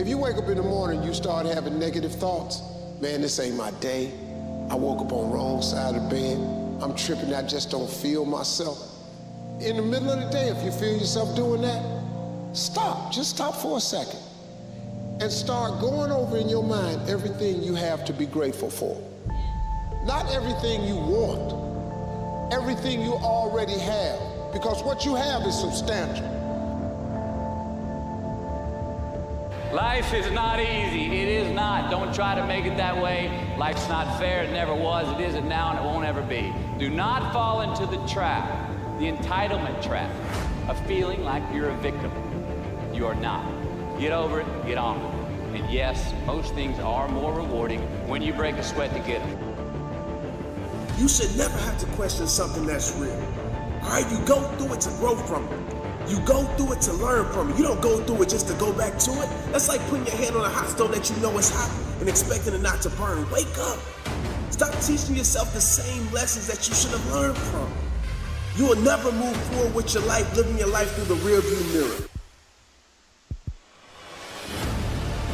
If you wake up in the morning and you start having negative thoughts, man, this ain't my day. I woke up on the wrong side of the bed. I'm tripping, I just don't feel myself. In the middle of the day, if you feel yourself doing that, stop, just stop for a second and start going over in your mind everything you have to be grateful for. Not everything you want, everything you already have, because what you have is substantial. Life is not easy. It is not. Don't try to make it that way. Life's not fair. It never was. It isn't now, and it won't ever be. Do not fall into the trap, the entitlement trap, of feeling like you're a victim. You are not. Get over it. Get on it. And yes, most things are more rewarding when you break a sweat to get them. You should never have to question something that's real. All right, you go through it to grow from it. You go through it to learn from it. You don't go through it just to go back to it. That's like putting your hand on a hot stove that you know is hot and expecting it not to burn. Wake up. Stop teaching yourself the same lessons that you should have learned from. You will never move forward with your life, living your life through the rearview mirror.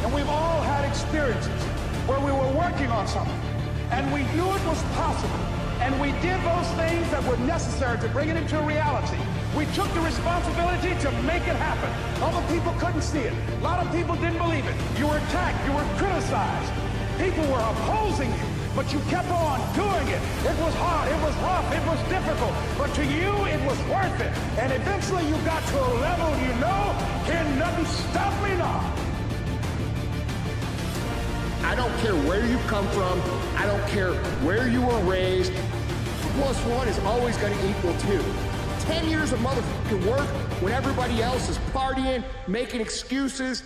And we've all had experiences where we were working on something and we knew it was possible. And we did those things that were necessary to bring it into reality. We took the responsibility to make it happen. Other people couldn't see it. A lot of people didn't believe it. You were attacked, you were criticized. People were opposing you, but you kept on doing it. It was hard, it was rough, it was difficult, but to you, it was worth it. And eventually you got to a level you know, can nothing stop me now. I don't care where you come from. I don't care where you were raised. 1 + 1 is always going to equal 2. 10 years of motherfucking work when everybody else is partying, making excuses,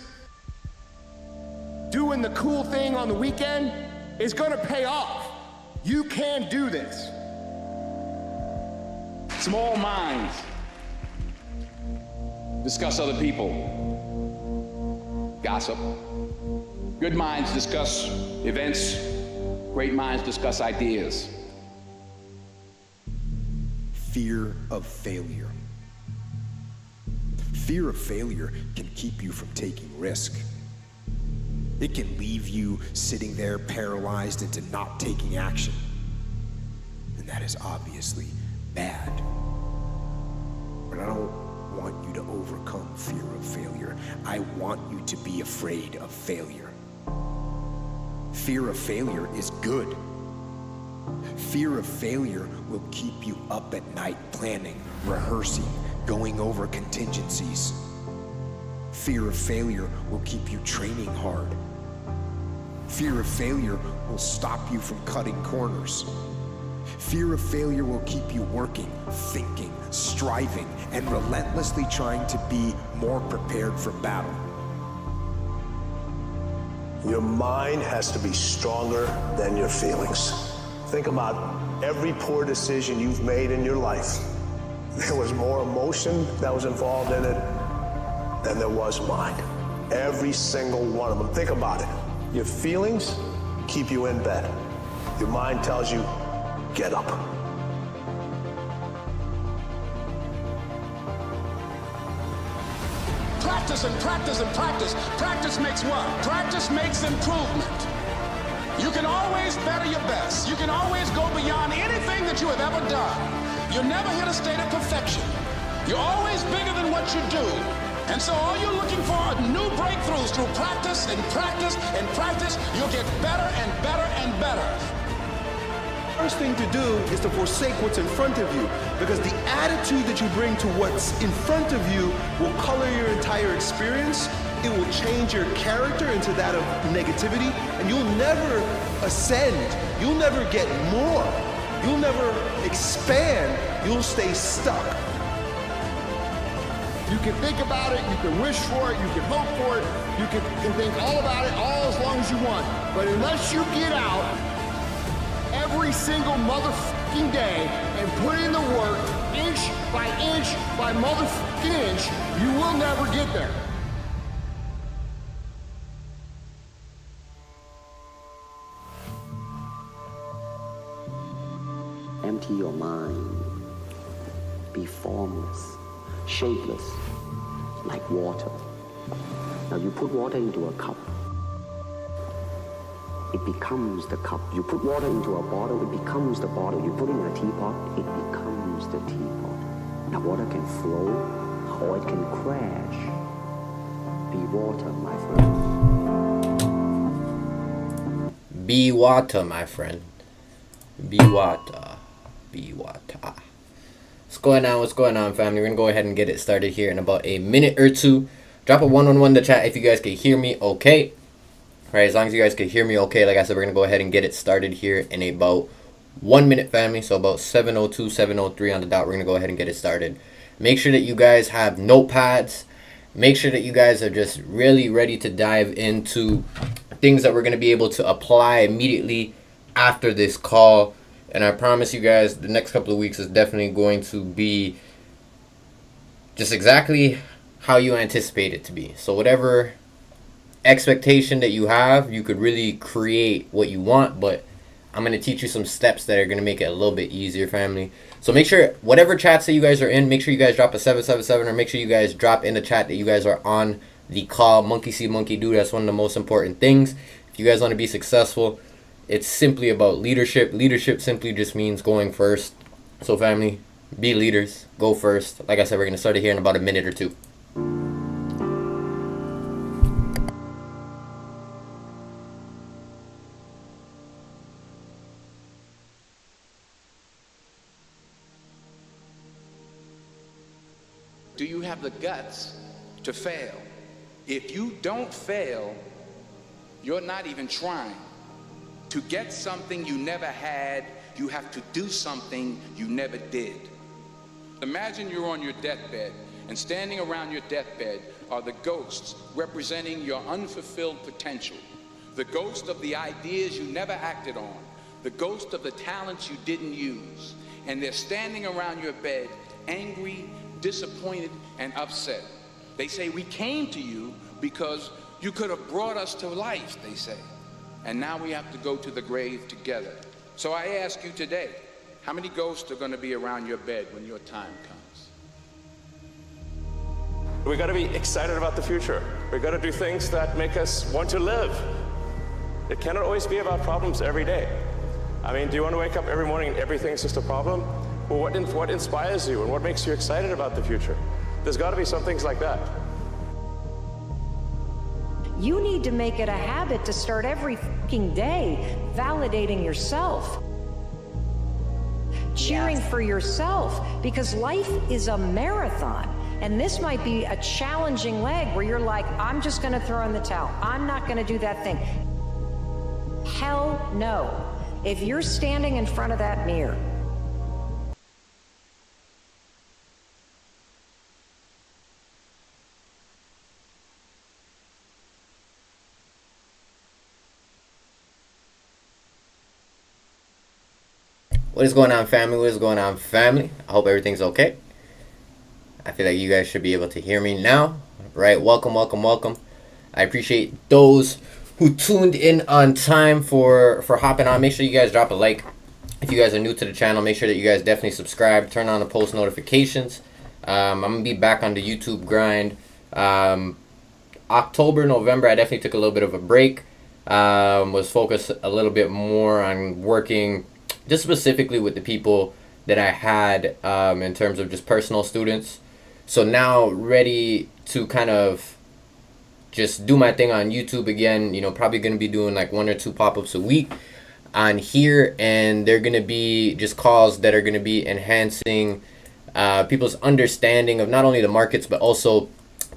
doing the cool thing on the weekend is going to pay off. You can do this. Small minds discuss other people. Gossip. Good minds discuss events. Great minds discuss ideas. Fear of failure. Fear of failure can keep you from taking risk. It can leave you sitting there paralyzed into not taking action. And that is obviously bad. But I don't want you to overcome fear of failure. I want you to be afraid of failure. Fear of failure is good. Fear of failure will keep you up at night planning, rehearsing, going over contingencies. Fear of failure will keep you training hard. Fear of failure will stop you from cutting corners. Fear of failure will keep you working, thinking, striving, and relentlessly trying to be more prepared for battle. Your mind has to be stronger than your feelings. Think about every poor decision you've made in your life. There was more emotion that was involved in it than there was mind. Every single one of them. Think about it. Your feelings keep you in bed. Your mind tells you, get up. Practice and practice and practice. Practice makes what? Practice makes improvement. You can always better your best. You can always go beyond anything that you have ever done. You'll never hit a state of perfection. You're always bigger than what you do. And so all you're looking for are new breakthroughs through practice and practice and practice. You'll get better and better and better. First thing to do is to forsake what's in front of you, because the attitude that you bring to what's in front of you will color your entire experience. It will change your character into that of negativity, and you'll never ascend. You'll never get more. You'll never expand. You'll stay stuck. You can think about it, you can wish for it, you can hope for it, you can think all about it all as long as you want. But unless you get out every single motherfucking day and put in the work, inch by motherfucking inch, you will never get there. Empty your mind. Be formless, shapeless, like water. Now you put water into a cup, it becomes the cup. You put water into a bottle, it becomes the bottle. You put it in a teapot, it becomes the teapot. Now water can flow or it can crash. Be water, my friend. Be water, my friend. Be water. Be water. What's going on, family? We're gonna go ahead and get it started here in about a minute or two. Drop a 111 in the chat if you guys can hear me okay. Alright, as long as you guys can hear me okay, like I said, we're gonna go ahead and get it started here in about 1 minute, family. So about 7:02, 7:03 on the dot, we're gonna go ahead and get it started. Make sure that you guys have notepads. Make sure that you guys are just really ready to dive into things that we're gonna be able to apply immediately after this call. And I promise you guys, the next couple of weeks is definitely going to be just exactly how you anticipate it to be. So whatever expectation that you have, you could really create what you want, but I'm going to teach you some steps that are going to make it a little bit easier, family. So make sure, whatever chats that you guys are in, make sure you guys drop a 777, or make sure you guys drop in the chat that you guys are on the call. Monkey see, monkey do. That's one of the most important things. If you guys want to be successful, it's simply about leadership. Leadership simply just means going first. So family, be leaders, go first. Like I said, we're going to start it here in about a minute or two. Do you have the guts to fail? If you don't fail, you're not even trying. To get something you never had, you have to do something you never did. Imagine you're on your deathbed, and standing around your deathbed are the ghosts representing your unfulfilled potential, the ghost of the ideas you never acted on, the ghost of the talents you didn't use, and they're standing around your bed, angry, disappointed, and upset. They say, we came to you because you could have brought us to life, they say. And now we have to go to the grave together. So I ask you today, how many ghosts are going to be around your bed when your time comes? We got to be excited about the future. We got to do things that make us want to live. It cannot always be about problems every day. I mean, do you want to wake up every morning and everything's just a problem? Well, what inspires you and what makes you excited about the future? There's got to be some things like that. You need to make it a habit to start every fucking day validating yourself, cheering for yourself, because life is a marathon. And this might be a challenging leg where you're like, I'm just going to throw in the towel. I'm not going to do that thing. Hell no. If you're standing in front of that mirror, What is going on, family? What is going on, family? I hope everything's okay. I feel like you guys should be able to hear me now. Right? Welcome, welcome, welcome. I appreciate those who tuned in on time for hopping on. Make sure you guys drop a like. If you guys are new to the channel, make sure that you guys definitely subscribe. Turn on the post notifications. I'm going to be back on the YouTube grind. October, November, I definitely took a little bit of a break. Was focused a little bit more on working just specifically with the people that I had in terms of just personal students. So now ready to kind of just do my thing on YouTube again. You know, probably going to be doing like 1 or 2 pop-ups a week on here. And they're going to be just calls that are going to be enhancing people's understanding of not only the markets, but also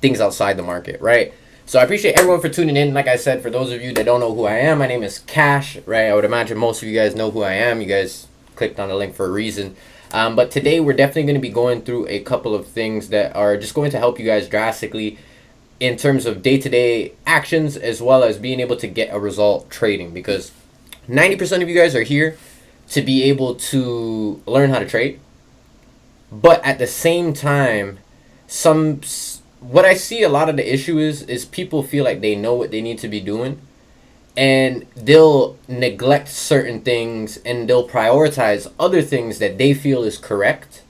things outside the market, right? So I appreciate everyone for tuning in. Like I said, for those of you that don't know who I am, my name is Cash, right? I would imagine most of you guys know who I am. You guys clicked on the link for a reason. But today we're definitely going to be going through a couple of things that are just going to help you guys drastically in terms of day-to-day actions, as well as being able to get a result trading, because 90% of you guys are here to be able to learn how to trade. But at the same time, what I see a lot of the issue is people feel like they know what they need to be doing, and they'll neglect certain things and they'll prioritize other things that they feel is correct.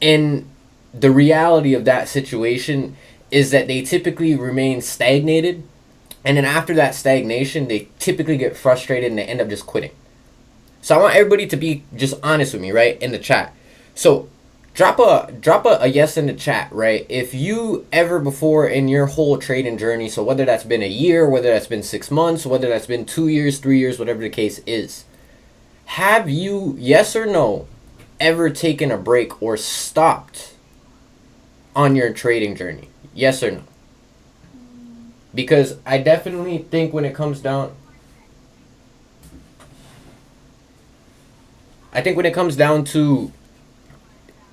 And the reality of that situation is that they typically remain stagnated. And then after that stagnation, they typically get frustrated and they end up just quitting. So I want everybody to be just honest with me, right, in the chat. So drop a yes in the chat, right? If you ever before in your whole trading journey, so whether that's been a year, whether that's been 6 months, whether that's been 2 years, 3 years, whatever the case is, have you, yes or no, ever taken a break or stopped on your trading journey? Yes or no? Because I definitely think when it comes down, to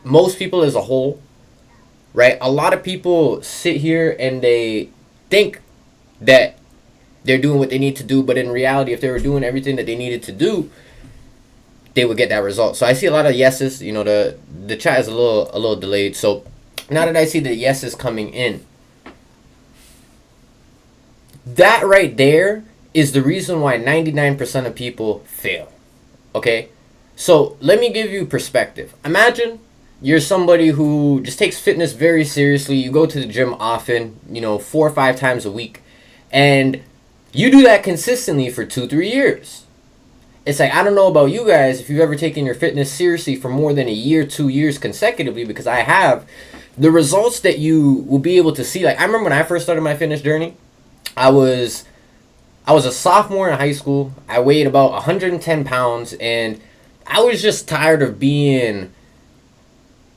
most people as a whole, right? A lot of people sit here and they think that they're doing what they need to do, but in reality, if they were doing everything that they needed to do, they would get that result. So I see a lot of yeses. You know, the chat is a little delayed. So now that I see the yeses coming in, that right there is the reason why 99% of people fail. Okay? So let me give you perspective. Imagine you're somebody who just takes fitness very seriously. You go to the gym often, 4 or 5 times a week, and you do that consistently for 2-3 years. It's like, I don't know about you guys, if you've ever taken your fitness seriously for more than a year, 2 years consecutively, because I have, the results that you will be able to see. Like, I remember when I first started my fitness journey, I was a sophomore in high school. I weighed about 110 pounds, and I was just tired of being,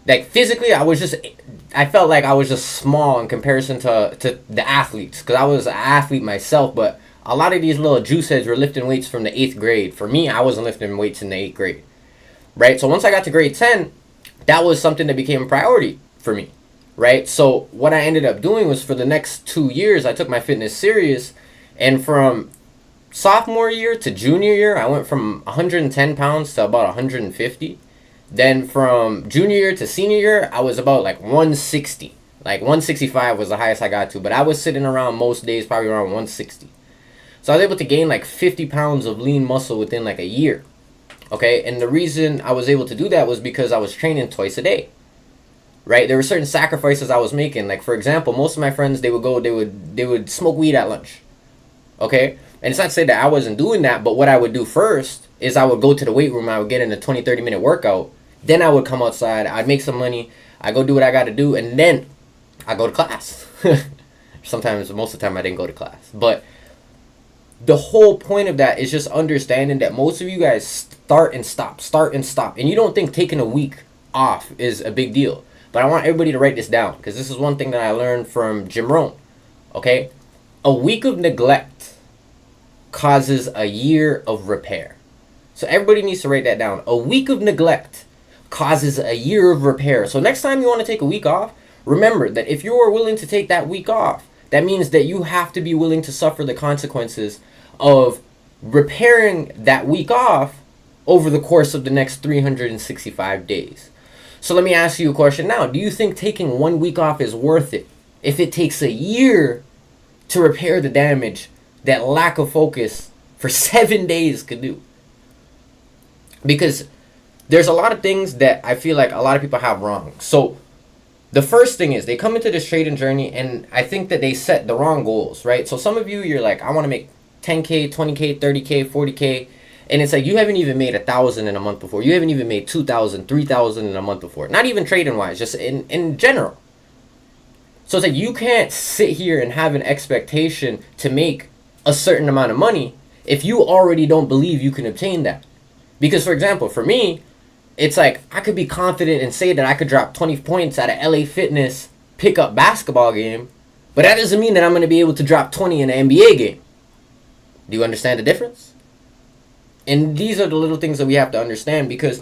like, physically, I felt like I was just small in comparison to the athletes, because I was an athlete myself, but a lot of these little juice heads were lifting weights from the 8th grade. For me, I wasn't lifting weights in the 8th grade, right? So once I got to grade 10, that was something that became a priority for me, right? So what I ended up doing was for the next 2 years, I took my fitness serious, and from sophomore year to junior year, I went from 110 pounds to about 150. Then from junior year to senior year, I was about like 160. Like 165 was the highest I got to, but I was sitting around most days probably around 160. So I was able to gain like 50 pounds of lean muscle within like a year. Okay, and the reason I was able to do that was because I was training twice a day. Right? There were certain sacrifices I was making. Like, for example, most of my friends, they would smoke weed at lunch. Okay? And it's not to say that I wasn't doing that, but what I would do first is I would go to the weight room, I would get in a 20-30 minute workout, then I would come outside, I'd make some money, I go do what I got to do, and then I go to class. Sometimes, most of the time I didn't go to class. But the whole point of that is just understanding that most of you guys start and stop. And you don't think taking a week off is a big deal. But I want everybody to write this down, because this is one thing that I learned from Jim Rohn. Okay? A week of neglect causes a year of repair. So everybody needs to write that down. A week of neglect causes a year of repair. So next time you want to take a week off, remember that if you are willing to take that week off, that means that you have to be willing to suffer the consequences of repairing that week off over the course of the next 365 days. So let me ask you a question now. Do you think taking 1 week off is worth it if it takes a year to repair the damage that lack of focus for 7 days could do? Because there's a lot of things that I feel like a lot of people have wrong. So the first thing is they come into this trading journey, and I think that they set the wrong goals, right? So some of you, you're like, I want to make 10K, 20K, 30K, 40K. And it's like, you haven't even made 1,000 in a month before. You haven't even made 2,000, 3,000 in a month before. Not even trading wise, just in general. So it's like, you can't sit here and have an expectation to make a certain amount of money if you already don't believe you can obtain that. Because, for example, for me, it's like, I could be confident and say that I could drop 20 points at a LA Fitness pickup basketball game, but that doesn't mean that I'm going to be able to drop 20 in an NBA game. Do you understand the difference? And these are the little things that we have to understand, because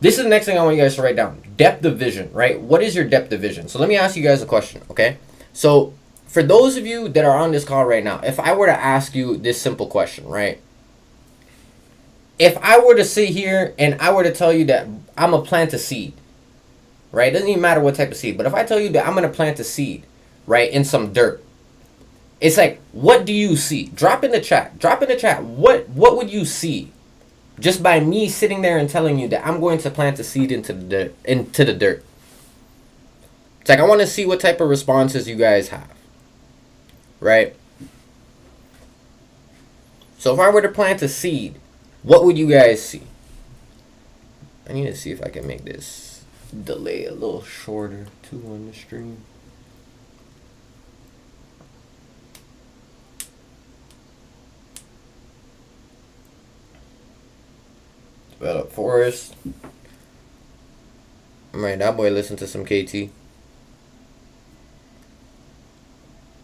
this is the next thing I want you guys to write down. Depth of vision, right? What is your depth of vision? So let me ask you guys a question, okay? So for those of you that are on this call right now, if I were to ask you this simple question, right? If I were to sit here and I were to tell you that I'm going to plant a seed, right? It doesn't even matter what type of seed, but if I tell you that I'm going to plant a seed, right, in some dirt, it's like, what do you see? Drop in the chat. What would you see just by me sitting there and telling you that I'm going to plant a seed into the dirt? It's like I want to see what type of responses you guys have. Right? So if I were to plant a seed, what would you guys see? I need to see if I can make this delay a little shorter too on the stream. Develop Forest. Right, that boy listened to some KT.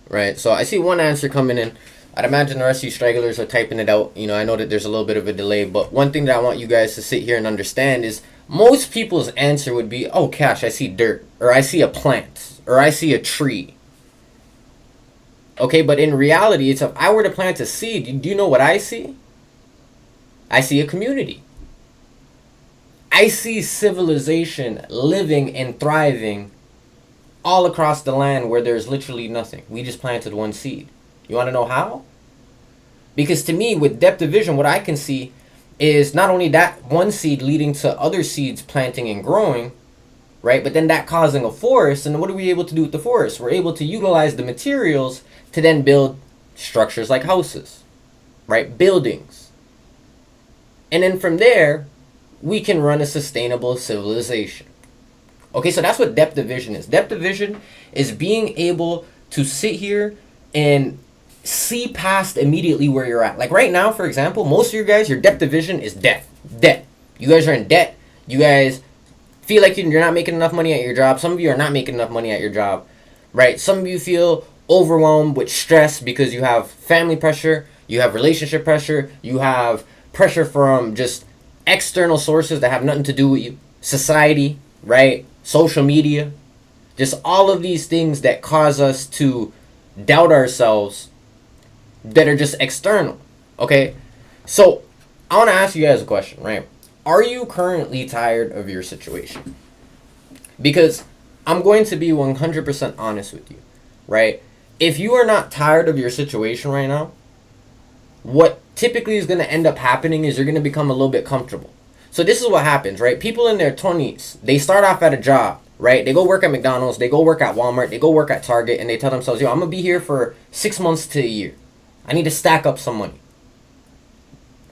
Right, so I see one answer coming in. I'd imagine the rest of you stragglers are typing it out. You know, I know that there's a little bit of a delay, but one thing that I want you guys to sit here and understand is most people's answer would be, oh, Cash, I see dirt, or I see a plant, or I see a tree. Okay, but in reality, it's if I were to plant a seed, do you know what I see? I see a community. I see civilization living and thriving all across the land where there's literally nothing. We just planted one seed. You want to know how? Because to me, with depth of vision, what I can see is not only that one seed leading to other seeds planting and growing, right? But then that causing a forest. And what are we able to do with the forest? We're able to utilize the materials to then build structures like houses, right? Buildings. And then from there, we can run a sustainable civilization. Okay, so that's what depth of vision is. Depth of vision is being able to sit here and see past immediately where you're at. Like right now, for example, most of you guys, your depth of vision is debt. You guys are in debt. You guys feel like you're not making enough money at your job. Some of you are not making enough money at your job, right? Some of you feel overwhelmed with stress because you have family pressure, you have relationship pressure, you have pressure from just external sources that have nothing to do with you. Society, right? Social media. Just all of these things that cause us to doubt ourselves that are just external. Okay? So, I want to ask you guys a question, right? Are you currently tired of your situation? Because I'm going to be 100% honest with you, right? If you are not tired of your situation right now, what typically is going to end up happening is you're going to become a little bit comfortable. So this is what happens, right? People in their 20s, they start off at a job, right? They go work at McDonald's, they go work at Walmart, they go work at Target, and they tell themselves, yo, I'm going to be here for 6 months to a year. I need to stack up some money.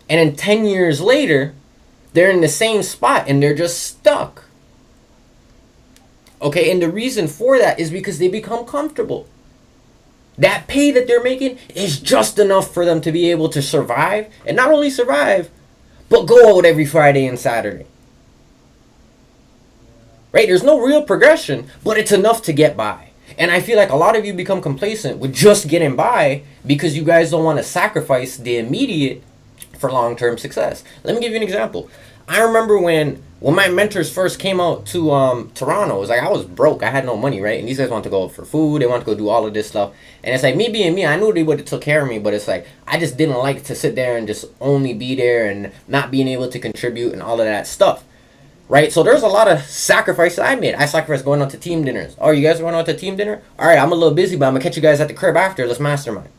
And then 10 years later, they're in the same spot and they're just stuck. Okay, and the reason for that is because they become comfortable. That pay that they're making is just enough for them to be able to survive. And not only survive, but go out every Friday and Saturday. Right? There's no real progression, but it's enough to get by. And I feel like a lot of you become complacent with just getting by because you guys don't want to sacrifice the immediate for long-term success. Let me give you an example. I remember when my mentors first came out to Toronto, it was like I was broke. I had no money, right? And these guys want to go out for food. They want to go do all of this stuff. And it's like me being me, I knew they would have took care of me, but it's like I just didn't like to sit there and just only be there and not being able to contribute and all of that stuff. Right? So there's a lot of sacrifices I made. I sacrificed going out to team dinners. Oh, you guys are going out to team dinner? All right, I'm a little busy, but I'm going to catch you guys at the crib after. Let's mastermind.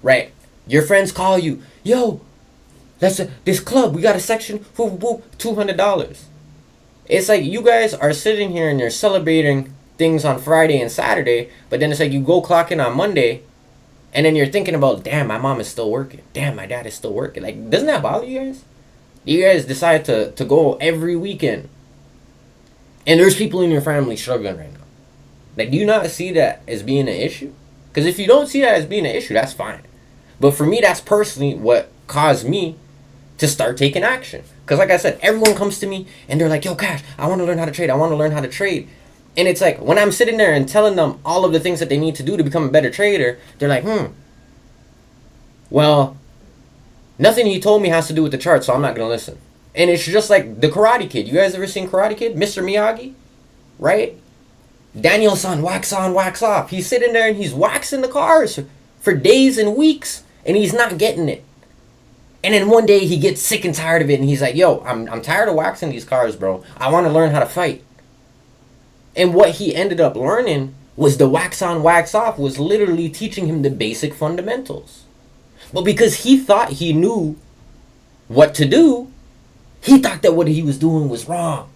Right? Your friends call you. Yo, this club, we got a section, $200. It's like you guys are sitting here and you're celebrating things on Friday and Saturday, but then it's like you go clock in on Monday, and then you're thinking about, damn, my mom is still working. Damn, my dad is still working. Like, doesn't that bother you guys? You guys decide to go every weekend, and there's people in your family struggling right now. Like, do you not see that as being an issue? Because if you don't see that as being an issue, that's fine. But for me, that's personally what caused me to start taking action. Because like I said, everyone comes to me and they're like, yo, Cash, I want to learn how to trade. I want to learn how to trade. And it's like, when I'm sitting there and telling them all of the things that they need to do to become a better trader, they're like, well, nothing he told me has to do with the chart, so I'm not going to listen. And it's just like the Karate Kid. You guys ever seen Karate Kid? Mr. Miyagi? Right? Daniel-san, wax on, wax off. He's sitting there and he's waxing the cars for days and weeks, and he's not getting it. And then one day he gets sick and tired of it, and he's like, yo, I'm tired of waxing these cars, bro. I want to learn how to fight. And what he ended up learning was the wax on, wax off was literally teaching him the basic fundamentals. But because he thought he knew what to do, he thought that what he was doing was wrong.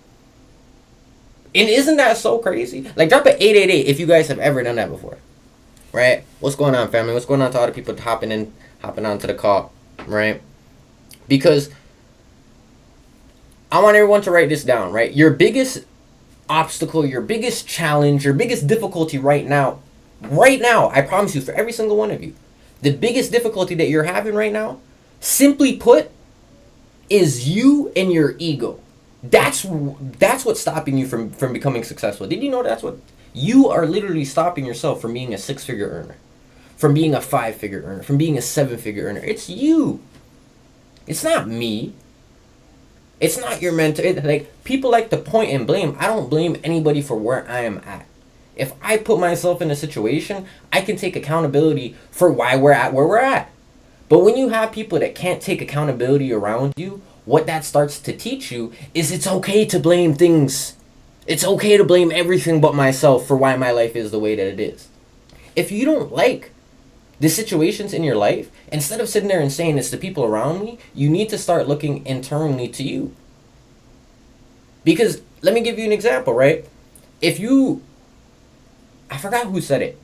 And isn't that so crazy? Like, drop an 888 if you guys have ever done that before. Right? What's going on, family? What's going on to all the people hopping onto the call? Right? Because I want everyone to write this down, right? Your biggest obstacle, your biggest challenge, your biggest difficulty right now, I promise you, for every single one of you, the biggest difficulty that you're having right now, simply put, is you and your ego. That's what's stopping you from becoming successful. Did you know that's what you are literally stopping yourself from being a 6-figure earner, from being a 5-figure earner, from being a 7-figure earner? It's you. It's not me. It's not your mentor. Like, people like to point and blame. I don't blame anybody for where I am at. If I put myself in a situation, I can take accountability for why we're at where we're at. But when you have people that can't take accountability around you, what that starts to teach you is it's okay to blame things. It's okay to blame everything but myself for why my life is the way that it is. If you don't like the situations in your life, instead of sitting there and saying it's the people around me, you need to start looking internally to you. Because, let me give you an example, right? I forgot who said it,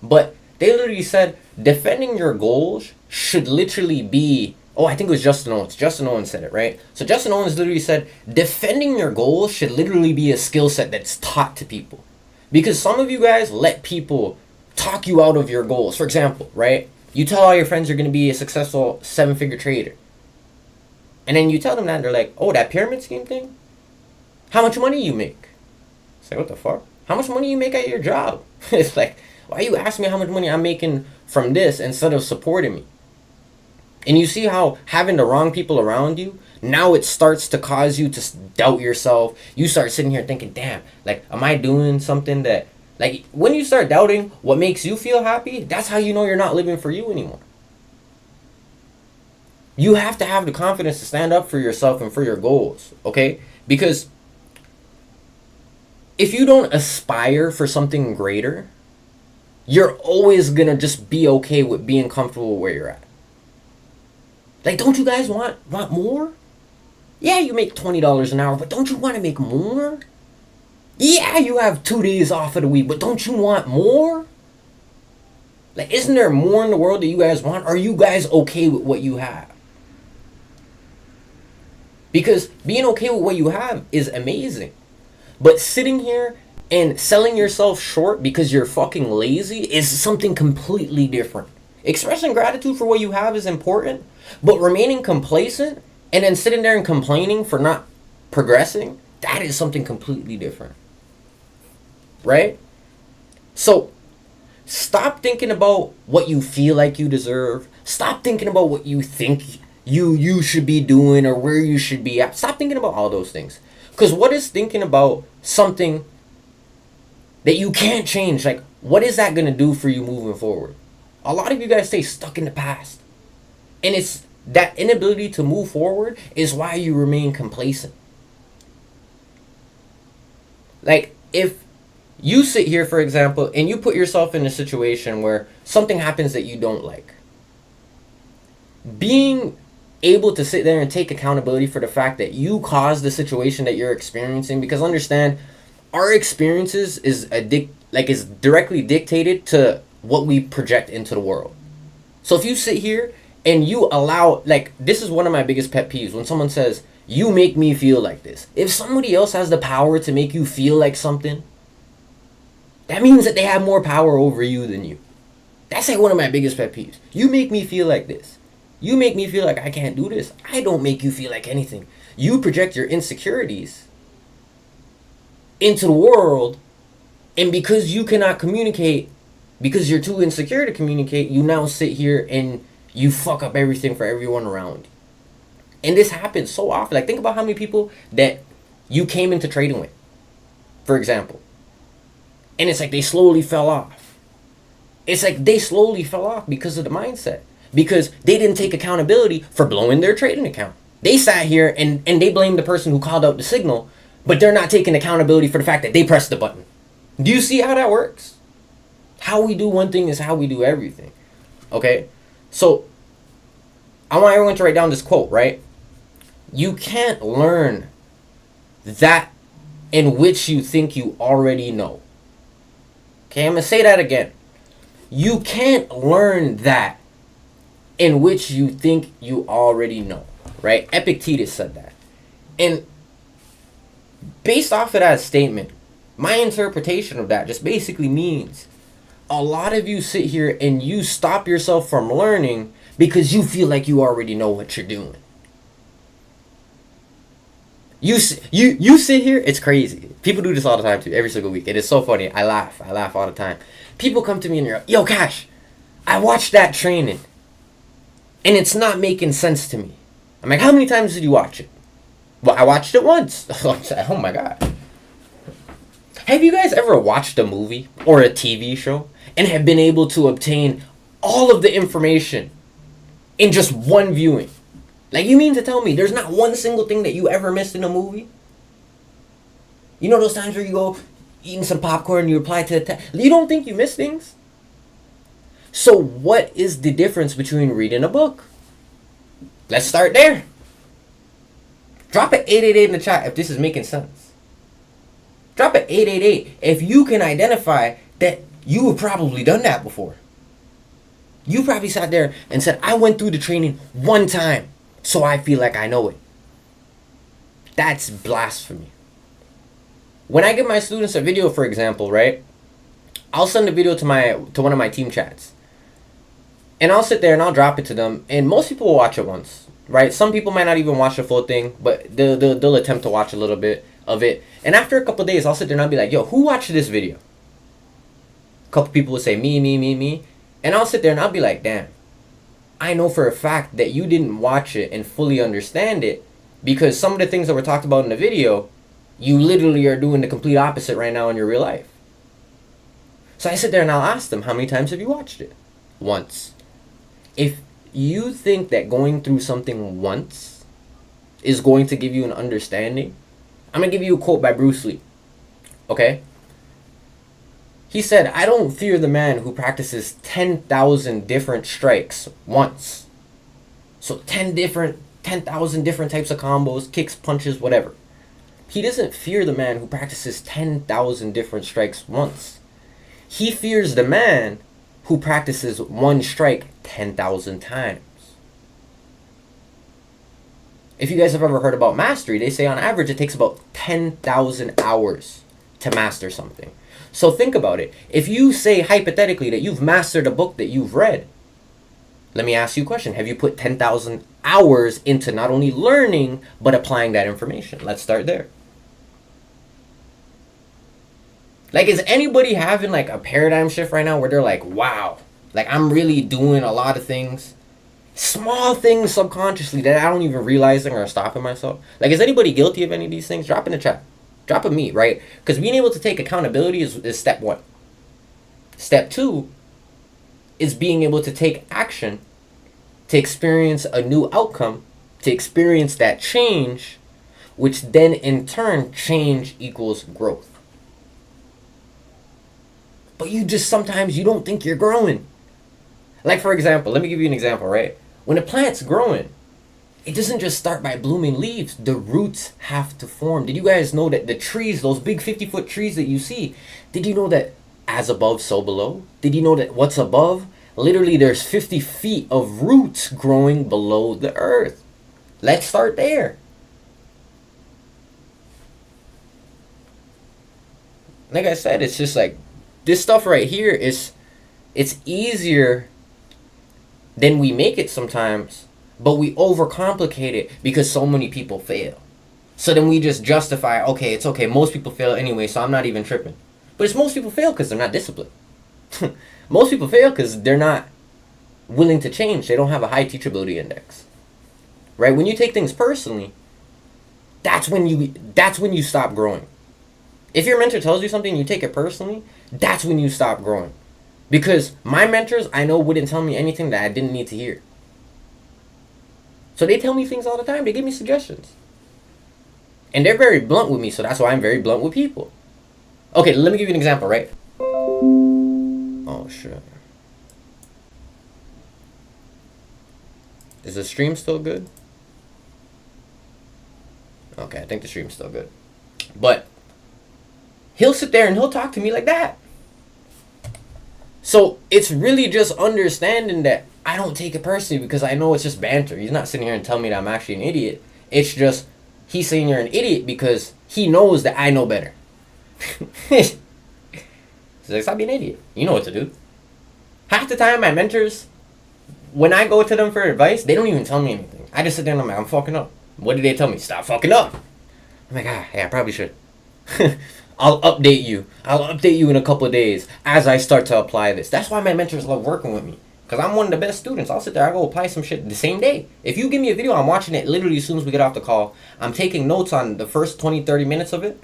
but they literally said defending your goals should literally be, I think it was Justin Owens. Justin Owens said it, right? So Justin Owens literally said defending your goals should literally be a skill set that's taught to people. Because some of you guys let people talk you out of your goals. For example, right? You tell all your friends you're going to be a successful 7-figure trader. And then you tell them that, and they're like, oh, that pyramid scheme thing? How much money you make? It's like, what the fuck? How much money you make at your job? It's like, why you ask me how much money I'm making from this instead of supporting me? And you see how having the wrong people around you, now it starts to cause you to doubt yourself. You start sitting here thinking, damn, like, am I doing something that, like, when you start doubting what makes you feel happy, that's how you know you're not living for you anymore. You have to have the confidence to stand up for yourself and for your goals, okay? Because if you don't aspire for something greater, you're always gonna just be okay with being comfortable where you're at. Like, don't you guys want more? Yeah, you make $20 an hour, but don't you want to make more? Yeah, you have 2 days off of the week, but don't you want more? Like, isn't there more in the world that you guys want? Are you guys okay with what you have? Because being okay with what you have is amazing. But sitting here and selling yourself short because you're fucking lazy is something completely different. Expressing gratitude for what you have is important, but remaining complacent and then sitting there and complaining for not progressing, that is something completely different. Right? So, stop thinking about what you feel like you deserve. Stop thinking about what you think you should be doing or where you should be at. Stop thinking about all those things. Because what is thinking about something that you can't change? Like, what is that going to do for you moving forward? A lot of you guys stay stuck in the past. And it's that inability to move forward is why you remain complacent. Like, if you sit here, for example, and you put yourself in a situation where something happens that you don't like, being able to sit there and take accountability for the fact that you caused the situation that you're experiencing, because understand, our experiences is directly dictated to what we project into the world. So if you sit here and you allow, like, this is one of my biggest pet peeves, when someone says, you make me feel like this. If somebody else has the power to make you feel like something, that means that they have more power over you than you. That's like one of my biggest pet peeves. You make me feel like this. You make me feel like I can't do this. I don't make you feel like anything. You project your insecurities into the world, and because you cannot communicate, because you're too insecure to communicate, you now sit here and you fuck up everything for everyone around you. And this happens so often. Like, think about how many people that you came into trading with, for example. And it's like they slowly fell off. It's like they slowly fell off because of the mindset. Because they didn't take accountability for blowing their trading account. They sat here and they blamed the person who called out the signal, but they're not taking accountability for the fact that they pressed the button. Do you see how that works? How we do one thing is how we do everything. Okay? So, I want everyone to write down this quote, right? You can't learn that in which you think you already know. Okay, I'm going to say that again. You can't learn that in which you think you already know, right? Epictetus said that. And based off of that statement, my interpretation of that just basically means a lot of you sit here and you stop yourself from learning because you feel like you already know what you're doing. You sit here, it's crazy. People do this all the time too, every single week. It is so funny. I laugh all the time. People come to me and they're like, yo, Cash, I watched that training and it's not making sense to me. I'm like, how many times did you watch it? Well, I watched it once. Oh my God. Have you guys ever watched a movie or a TV show and have been able to obtain all of the information in just one viewing? Like, you mean to tell me there's not one single thing that you ever missed in a movie? You know those times where you go eating some popcorn and you reply to the you don't think you miss things? So what is the difference between reading a book? Let's start there. Drop an 888 in the chat if this is making sense. Drop an 888 if you can identify that you have probably done that before. You probably sat there and said, I went through the training one time, so I feel like I know it. That's blasphemy. When I give my students a video, for example, right? I'll send a video to one of my team chats. And I'll sit there and I'll drop it to them. And most people will watch it once, right? Some people might not even watch the full thing, but they'll attempt to watch a little bit of it. And after a couple days, I'll sit there and I'll be like, yo, who watched this video? A couple people will say, me. And I'll sit there and I'll be like, damn. I know for a fact that you didn't watch it and fully understand it because some of the things that were talked about in the video, you literally are doing the complete opposite right now in your real life. So I sit there and I'll ask them, how many times have you watched it? Once. If you think that going through something once is going to give you an understanding, I'm going to give you a quote by Bruce Lee. Okay? He said, I don't fear the man who practices 10,000 different strikes once. So 10,000 different types of combos, kicks, punches, whatever. He doesn't fear the man who practices 10,000 different strikes once. He fears the man who practices one strike 10,000 times. If you guys have ever heard about mastery, they say on average it takes about 10,000 hours to master something. So think about it. If you say hypothetically that you've mastered a book that you've read, let me ask you a question. Have you put 10,000 hours into not only learning, but applying that information? Let's start there. Like, is anybody having like a paradigm shift right now where they're like, wow, like I'm really doing a lot of things, small things subconsciously that I don't even realizing or stopping myself? Like, is anybody guilty of any of these things? Drop in the chat. Drop a me, right? Because being able to take accountability is step one. Step two is being able to take action, to experience a new outcome, to experience that change, which then in turn, change equals growth. But you just sometimes you don't think you're growing. Like, for example, let me give you an example, right? When a plant's growing, it doesn't just start by blooming leaves. The roots have to form. Did you guys know that the trees, those big 50-foot trees that you see, did you know that as above, so below? Did you know that what's above? Literally, there's 50 feet of roots growing below the earth. Let's start there. Like I said, it's just like, this stuff right here it's easier than we make it sometimes, but we overcomplicate it because so many people fail. So then we just justify, okay, it's okay, most people fail anyway, so I'm not even tripping. But it's most people fail because they're not disciplined. Most people fail because they're not willing to change. They don't have a high teachability index. Right? When you take things personally, that's when you stop growing. If your mentor tells you something, you take it personally, that's when you stop growing. Because my mentors, I know, wouldn't tell me anything that I didn't need to hear. So they tell me things all the time. They give me suggestions. And they're very blunt with me, so that's why I'm very blunt with people. Okay, let me give you an example, right? Oh, shit. Is the stream still good? Okay, I think the stream's still good. But he'll sit there and he'll talk to me like that. So it's really just understanding that I don't take it personally because I know it's just banter. He's not sitting here and telling me that I'm actually an idiot. It's just he's saying you're an idiot because he knows that I know better. He's like, stop being an idiot. You know what to do. Half the time, my mentors, when I go to them for advice, they don't even tell me anything. I just sit there and I'm like, I'm fucking up. What did they tell me? Stop fucking up. I'm like, yeah, I probably should. I'll update you. I'll update you in a couple of days as I start to apply this. That's why my mentors love working with me. Because I'm one of the best students. I'll sit there, I go apply some shit the same day. If you give me a video, I'm watching it literally as soon as we get off the call. I'm taking notes on the first 20, 30 minutes of it.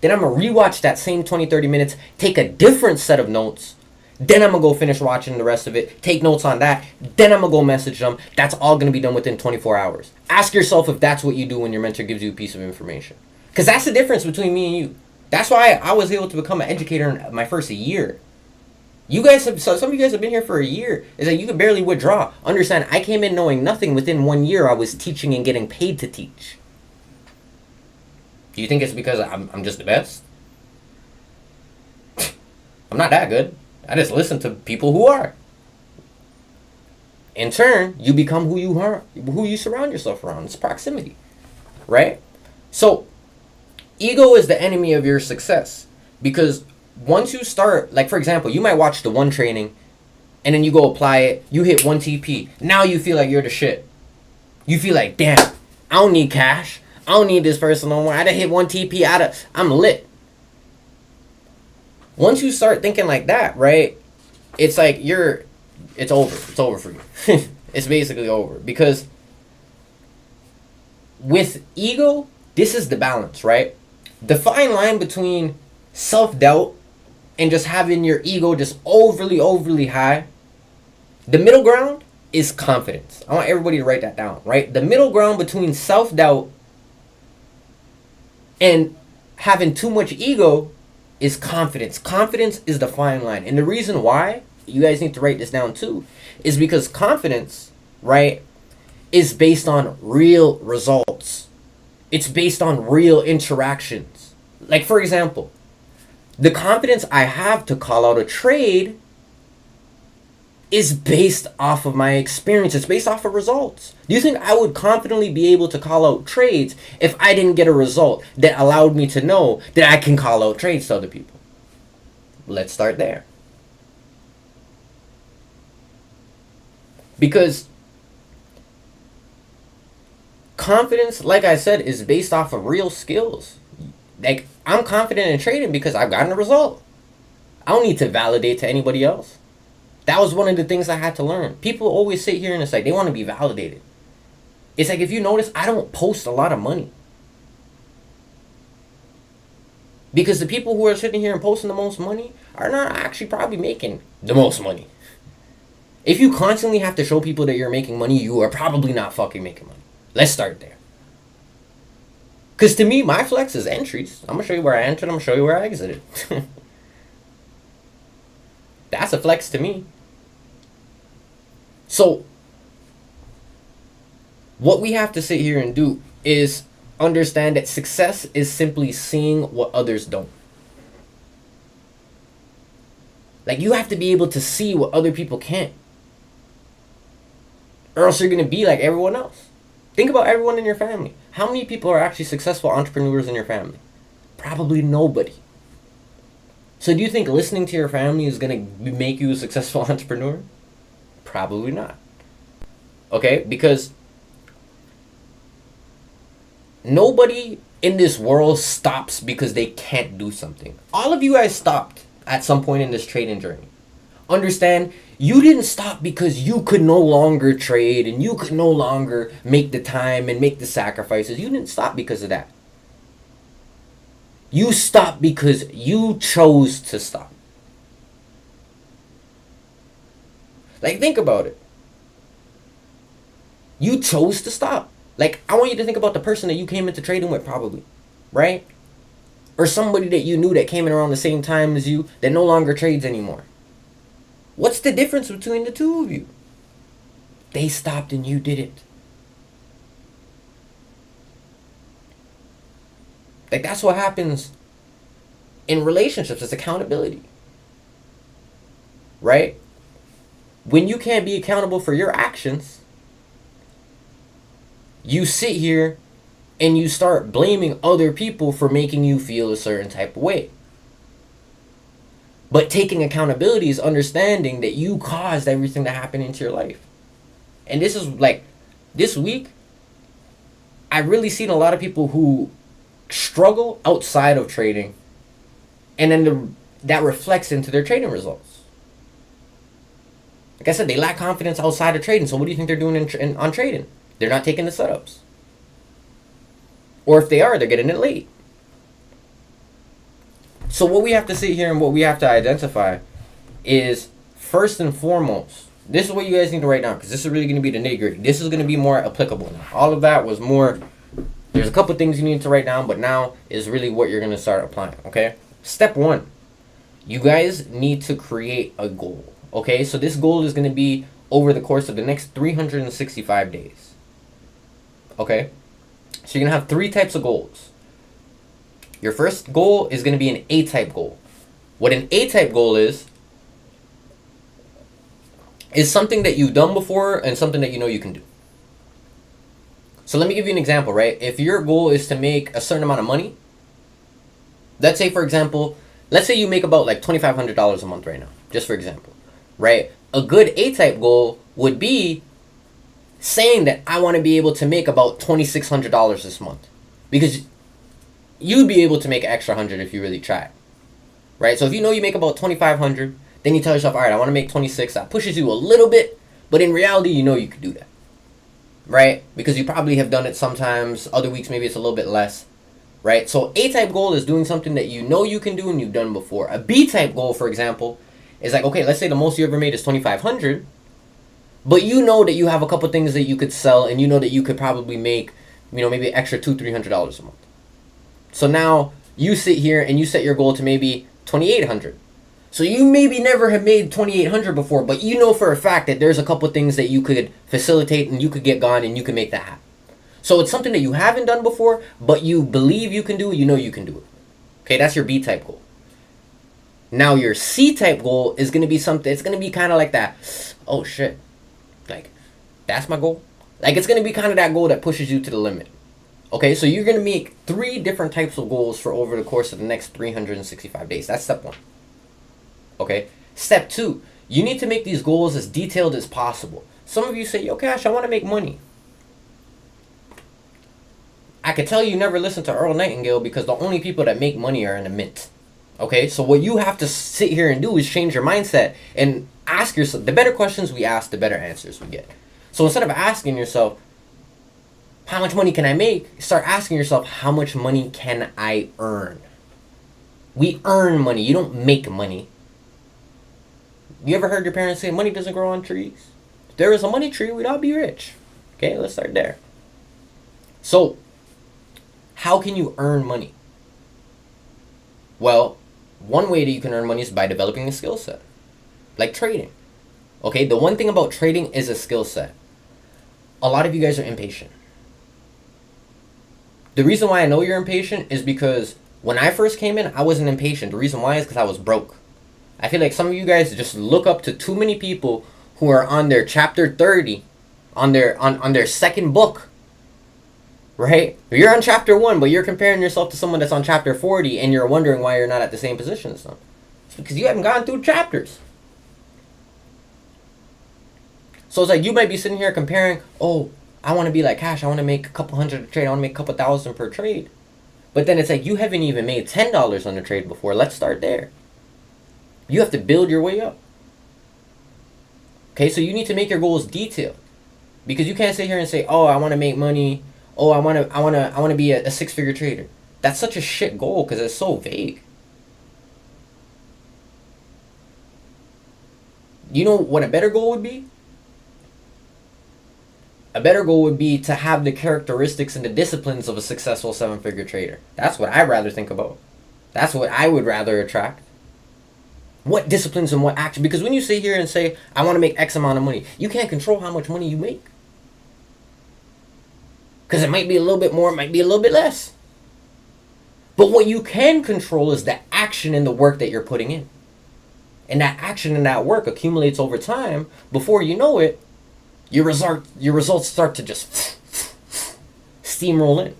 Then I'm going to rewatch that same 20, 30 minutes, take a different set of notes. Then I'm going to go finish watching the rest of it, take notes on that. Then I'm going to go message them. That's all going to be done within 24 hours. Ask yourself if that's what you do when your mentor gives you a piece of information. Because that's the difference between me and you. That's why I was able to become an educator in my first year. You guys have, so some of you guys have been here for a year. It's like you could barely withdraw. Understand, I came in knowing nothing. Within 1 year, I was teaching and getting paid to teach. Do you think it's because I'm just the best? I'm not that good. I just listen to people who are. In turn, you become who you are, who you surround yourself around. It's proximity, right? So, ego is the enemy of your success. Because once you start, like for example, you might watch the one training and then you go apply it, you hit 1 TP. Now you feel like you're the shit. You feel like, damn, I don't need cash. I don't need this person no more. I done hit 1 TP, I'm lit. Once you start thinking like that, right, it's like it's over. It's over for you. It's basically over. Because with ego, this is the balance, right? The fine line between self-doubt and just having your ego just overly high. The middle ground is confidence. I want everybody to write that down, right? The middle ground between self-doubt and having too much ego is confidence. Confidence is the fine line. And the reason why, you guys need to write this down too, is because confidence, right, is based on real results. It's based on real interactions. Like for example, the confidence I have to call out a trade is based off of my experience. It's based off of results. Do you think I would confidently be able to call out trades if I didn't get a result that allowed me to know that I can call out trades to other people? Let's start there. Because confidence, like I said, is based off of real skills. Like, I'm confident in trading because I've gotten a result. I don't need to validate to anybody else. That was one of the things I had to learn. People always sit here and it's like they want to be validated. It's like if you notice, I don't post a lot of money. Because the people who are sitting here and posting the most money are not actually probably making the most money. If you constantly have to show people that you're making money, you are probably not fucking making money. Let's start there. Because to me, my flex is entries. I'm going to show you where I entered. I'm going to show you where I exited. That's a flex to me. So, what we have to sit here and do is understand that success is simply seeing what others don't. Like, you have to be able to see what other people can't. Or else you're going to be like everyone else. Think about everyone in your family. How many people are actually successful entrepreneurs in your family? Probably nobody. So do you think listening to your family is going to make you a successful entrepreneur? Probably not. Okay? Because nobody in this world stops because they can't do something. All of you guys stopped at some point in this trading journey. Understand, you didn't stop because you could no longer trade and you could no longer make the time and make the sacrifices. You didn't stop because of that. You stopped because you chose to stop. Like, think about it. You chose to stop. Like, I want you to think about the person that you came into trading with probably, right? Or somebody that you knew that came in around the same time as you that no longer trades anymore. What's the difference between the two of you? They stopped and you didn't. Like, that's what happens in relationships, it's accountability. Right? When you can't be accountable for your actions, you sit here and you start blaming other people for making you feel a certain type of way. But taking accountability is understanding that you caused everything that happened into your life. And this is like, this week, I've really seen a lot of people who struggle outside of trading, and then that reflects into their trading results. Like I said, they lack confidence outside of trading. So what do you think they're doing on trading? They're not taking the setups. Or if they are, they're getting it late. So what we have to sit here and what we have to identify is, first and foremost, this is what you guys need to write down, because this is really going to be the nitty-gritty. This is going to be more applicable now. All of that was more, there's a couple things you need to write down, but now is really what you're going to start applying, okay? Step 1, you guys need to create a goal, okay? So this goal is going to be over the course of the next 365 days, okay? So you're going to have 3 types of goals. Your first goal is going to be an A-type goal. What an A-type goal is something that you've done before and something that you know you can do. So let me give you an example, right? If your goal is to make a certain amount of money, let's say, for example, let's say you make about like $2,500 a month right now, just for example, right? A good A-type goal would be saying that I want to be able to make about $2,600 this month, because you'd be able to make an extra 100 if you really tried, right? So if you know you make about 2,500, then you tell yourself, all right, I want to make 26. That pushes you a little bit, but in reality, you know you could do that, right? Because you probably have done it sometimes. Other weeks, maybe it's a little bit less, right? So A-type goal is doing something that you know you can do and you've done before. A B-type goal, for example, is like, okay, let's say the most you ever made is 2,500, but you know that you have a couple things that you could sell, and you know that you could probably make, you know, maybe extra $200-300 a month. So now you sit here and you set your goal to maybe 2,800. So you maybe never have made 2,800 before, but you know for a fact that there's a couple things that you could facilitate and you could get gone and you can make that happen. So it's something that you haven't done before, but you believe you can do it, you know you can do it. Okay, that's your B-type goal. Now your C-type goal is going to be something, it's going to be kind of like that, oh shit, like, that's my goal? Like, it's going to be kind of that goal that pushes you to the limit. Okay, so you're going to make 3 different types of goals for over the course of the next 365 days. That's step 1. Okay, step 2, you need to make these goals as detailed as possible. Some of you say, yo, Cash, I want to make money. I could tell you never listen to Earl Nightingale, because the only people that make money are in the mint. Okay, so what you have to sit here and do is change your mindset and ask yourself, the better questions we ask, the better answers we get. So instead of asking yourself, how much money can I make? Start asking yourself, how much money can I earn? We earn money. You don't make money. You ever heard your parents say money doesn't grow on trees? If there was a money tree, we'd all be rich. Okay, let's start there. So, how can you earn money? Well, one way that you can earn money is by developing a skill set, like trading. Okay, the one thing about trading is a skill set. A lot of you guys are impatient. The reason why I know you're impatient is because when I first came in, I wasn't impatient. The reason why is because I was broke. I feel like some of you guys just look up to too many people who are on their chapter 30, on their second book, right? You're on chapter 1, but you're comparing yourself to someone that's on chapter 40, and you're wondering why you're not at the same position as them. It's because you haven't gone through chapters. So it's like you might be sitting here comparing, oh, I want to be like Cash. I want to make a couple hundred a trade. I want to make a couple thousand per trade. But then it's like you haven't even made $10 on a trade before. Let's start there. You have to build your way up. Okay, so you need to make your goals detailed, because you can't sit here and say, "Oh, I want to make money. Oh, I want to be a 6-figure trader." That's such a shit goal because it's so vague. You know what a better goal would be? A better goal would be to have the characteristics and the disciplines of a successful 7-figure trader. That's what I'd rather think about. That's what I would rather attract. What disciplines and what action? Because when you sit here and say, I want to make X amount of money, you can't control how much money you make. Because it might be a little bit more, it might be a little bit less. But what you can control is the action and the work that you're putting in. And that action and that work accumulates over time. Before you know it, your results start to just steamroll in.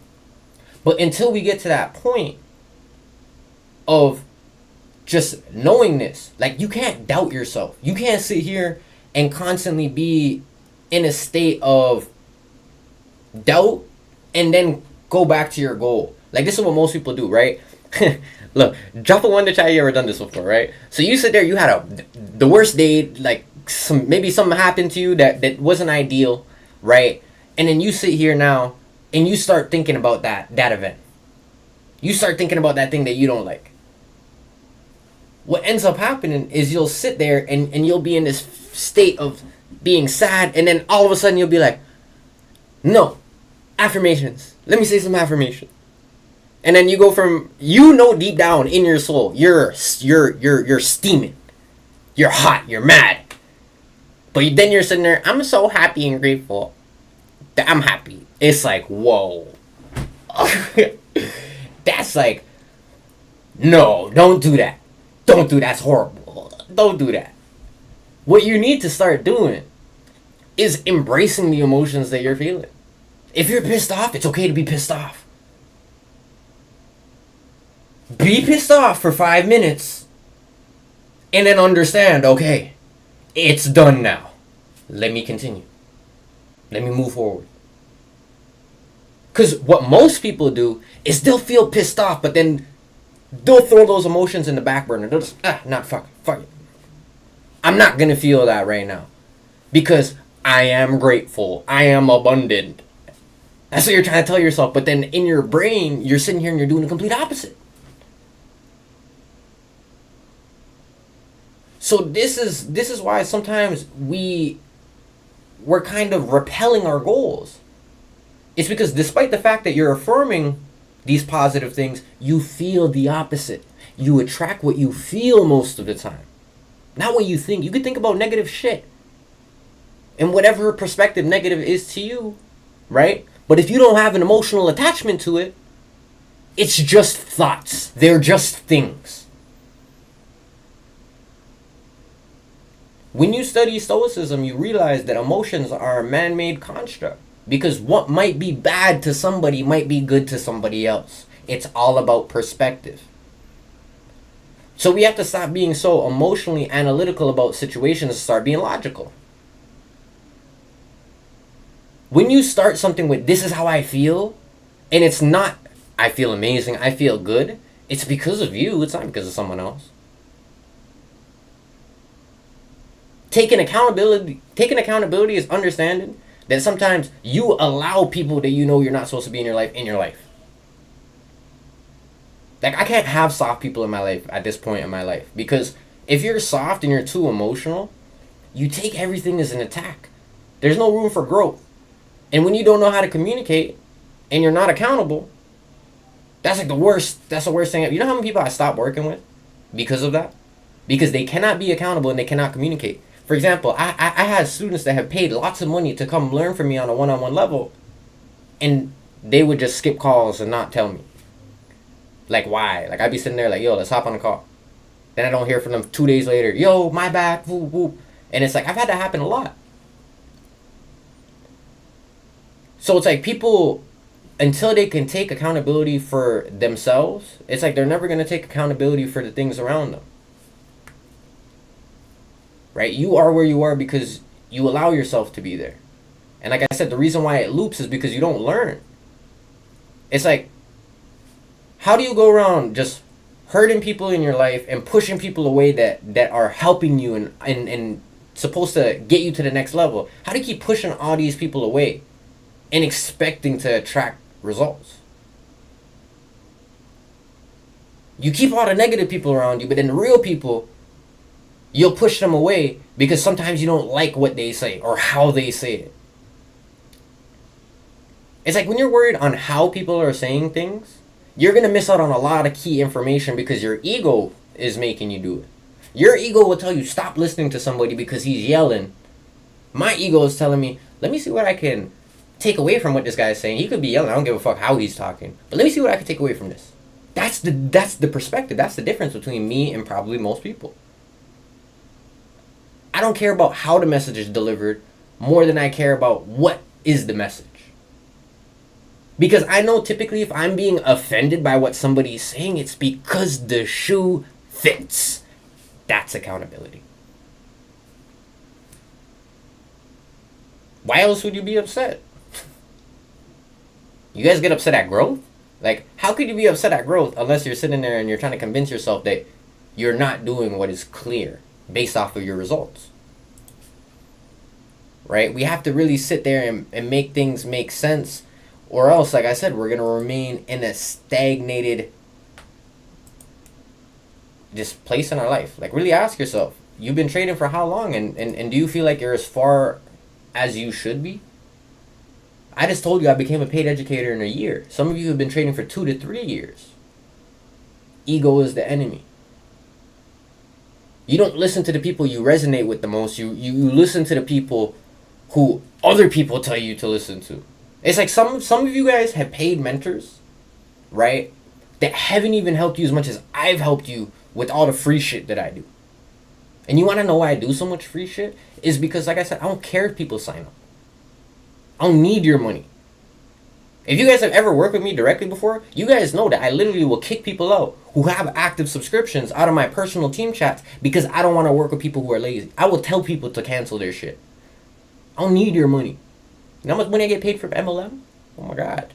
But until we get to that point of just knowing this, like, you can't doubt yourself. You can't sit here and constantly be in a state of doubt and then go back to your goal. Like, this is what most people do, right? Look, drop a one to chat. You ever done this before, right? So you sit there, you had the worst day, like maybe something happened to you that wasn't ideal, right? And then you sit here now and you start thinking about that event. You start thinking about that thing that you don't like. What ends up happening is you'll sit there and you'll be in this state of being sad, and then all of a sudden you'll be like, no, affirmations. Let me say some affirmation. And then you go from, deep down in your soul, you're steaming. You're hot, you're mad. But then you're sitting there, I'm so happy and grateful that I'm happy. It's like, whoa. That's like, no, don't do that. Don't do that. That's horrible. Don't do that. What you need to start doing is embracing the emotions that you're feeling. If you're pissed off, it's okay to be pissed off. Be pissed off for 5 minutes and then understand, okay, it's done now. Let me continue. Let me move forward. Because what most people do is they'll feel pissed off, but then they'll throw those emotions in the back burner. They'll just, fuck it. I'm not going to feel that right now. Because I am grateful. I am abundant. That's what you're trying to tell yourself. But then in your brain, you're sitting here and you're doing the complete opposite. So this is why sometimes we're kind of repelling our goals. It's because despite the fact that you're affirming these positive things, you feel the opposite. You attract what you feel most of the time. Not what you think. You could think about negative shit. And whatever perspective negative is to you, right? But if you don't have an emotional attachment to it, it's just thoughts. They're just things. When you study Stoicism, you realize that emotions are a man-made construct. Because what might be bad to somebody might be good to somebody else. It's all about perspective. So we have to stop being so emotionally analytical about situations and start being logical. When you start something with, this is how I feel, and it's not, I feel amazing, I feel good, it's because of you, it's not because of someone else. Taking accountability is understanding that sometimes you allow people that you know you're not supposed to be in your life. Like, I can't have soft people in my life at this point in my life. Because if you're soft and you're too emotional, you take everything as an attack. There's no room for growth. And when you don't know how to communicate and you're not accountable, that's like the worst. That's the worst thing. You know how many people I stopped working with because of that? Because they cannot be accountable and they cannot communicate. For example, I had students that have paid lots of money to come learn from me on a one-on-one level, and they would just skip calls and not tell me. Like, why? Like, I'd be sitting there like, yo, let's hop on a call. Then I don't hear from them 2 days later. Yo, my bad. Woo, woo. And it's like, I've had that happen a lot. So it's like people, until they can take accountability for themselves, it's like they're never going to take accountability for the things around them. Right? You are where you are because you allow yourself to be there. And like I said, the reason why it loops is because you don't learn. It's like, how do you go around just hurting people in your life and pushing people away that are helping you and supposed to get you to the next level? How do you keep pushing all these people away and expecting to attract results? You keep all the negative people around you, but then the real people, you'll push them away because sometimes you don't like what they say or how they say it. It's like when you're worried on how people are saying things, you're going to miss out on a lot of key information because your ego is making you do it. Your ego will tell you, stop listening to somebody because he's yelling. My ego is telling me, let me see what I can take away from what this guy is saying. He could be yelling. I don't give a fuck how he's talking. But let me see what I can take away from this. That's the perspective. That's the difference between me and probably most people. I don't care about how the message is delivered more than I care about what is the message. Because I know typically if I'm being offended by what somebody's saying, it's because the shoe fits. That's accountability. Why else would you be upset? You guys get upset at growth? Like, how could you be upset at growth unless you're sitting there and you're trying to convince yourself that you're not doing what is clear based off of your results? Right? We have to really sit there and make things make sense, or else, like I said, we're going to remain in a stagnated just place in our life. Like, really ask yourself, you've been trading for how long? And do you feel like you're as far as you should be? I just told you I became a paid educator in a year. Some of you have been trading for 2 to 3 years. Ego is the enemy. You don't listen to the people you resonate with the most. You listen to the people who other people tell you to listen to. It's like some of you guys have paid mentors, right, that haven't even helped you as much as I've helped you with all the free shit that I do. And you want to know why I do so much free shit? Is because, like I said, I don't care if people sign up. I don't need your money. If you guys have ever worked with me directly before, you guys know that I literally will kick people out who have active subscriptions out of my personal team chats because I don't want to work with people who are lazy. I will tell people to cancel their shit. I don't need your money. You know how much money I get paid from MLM? Oh my God.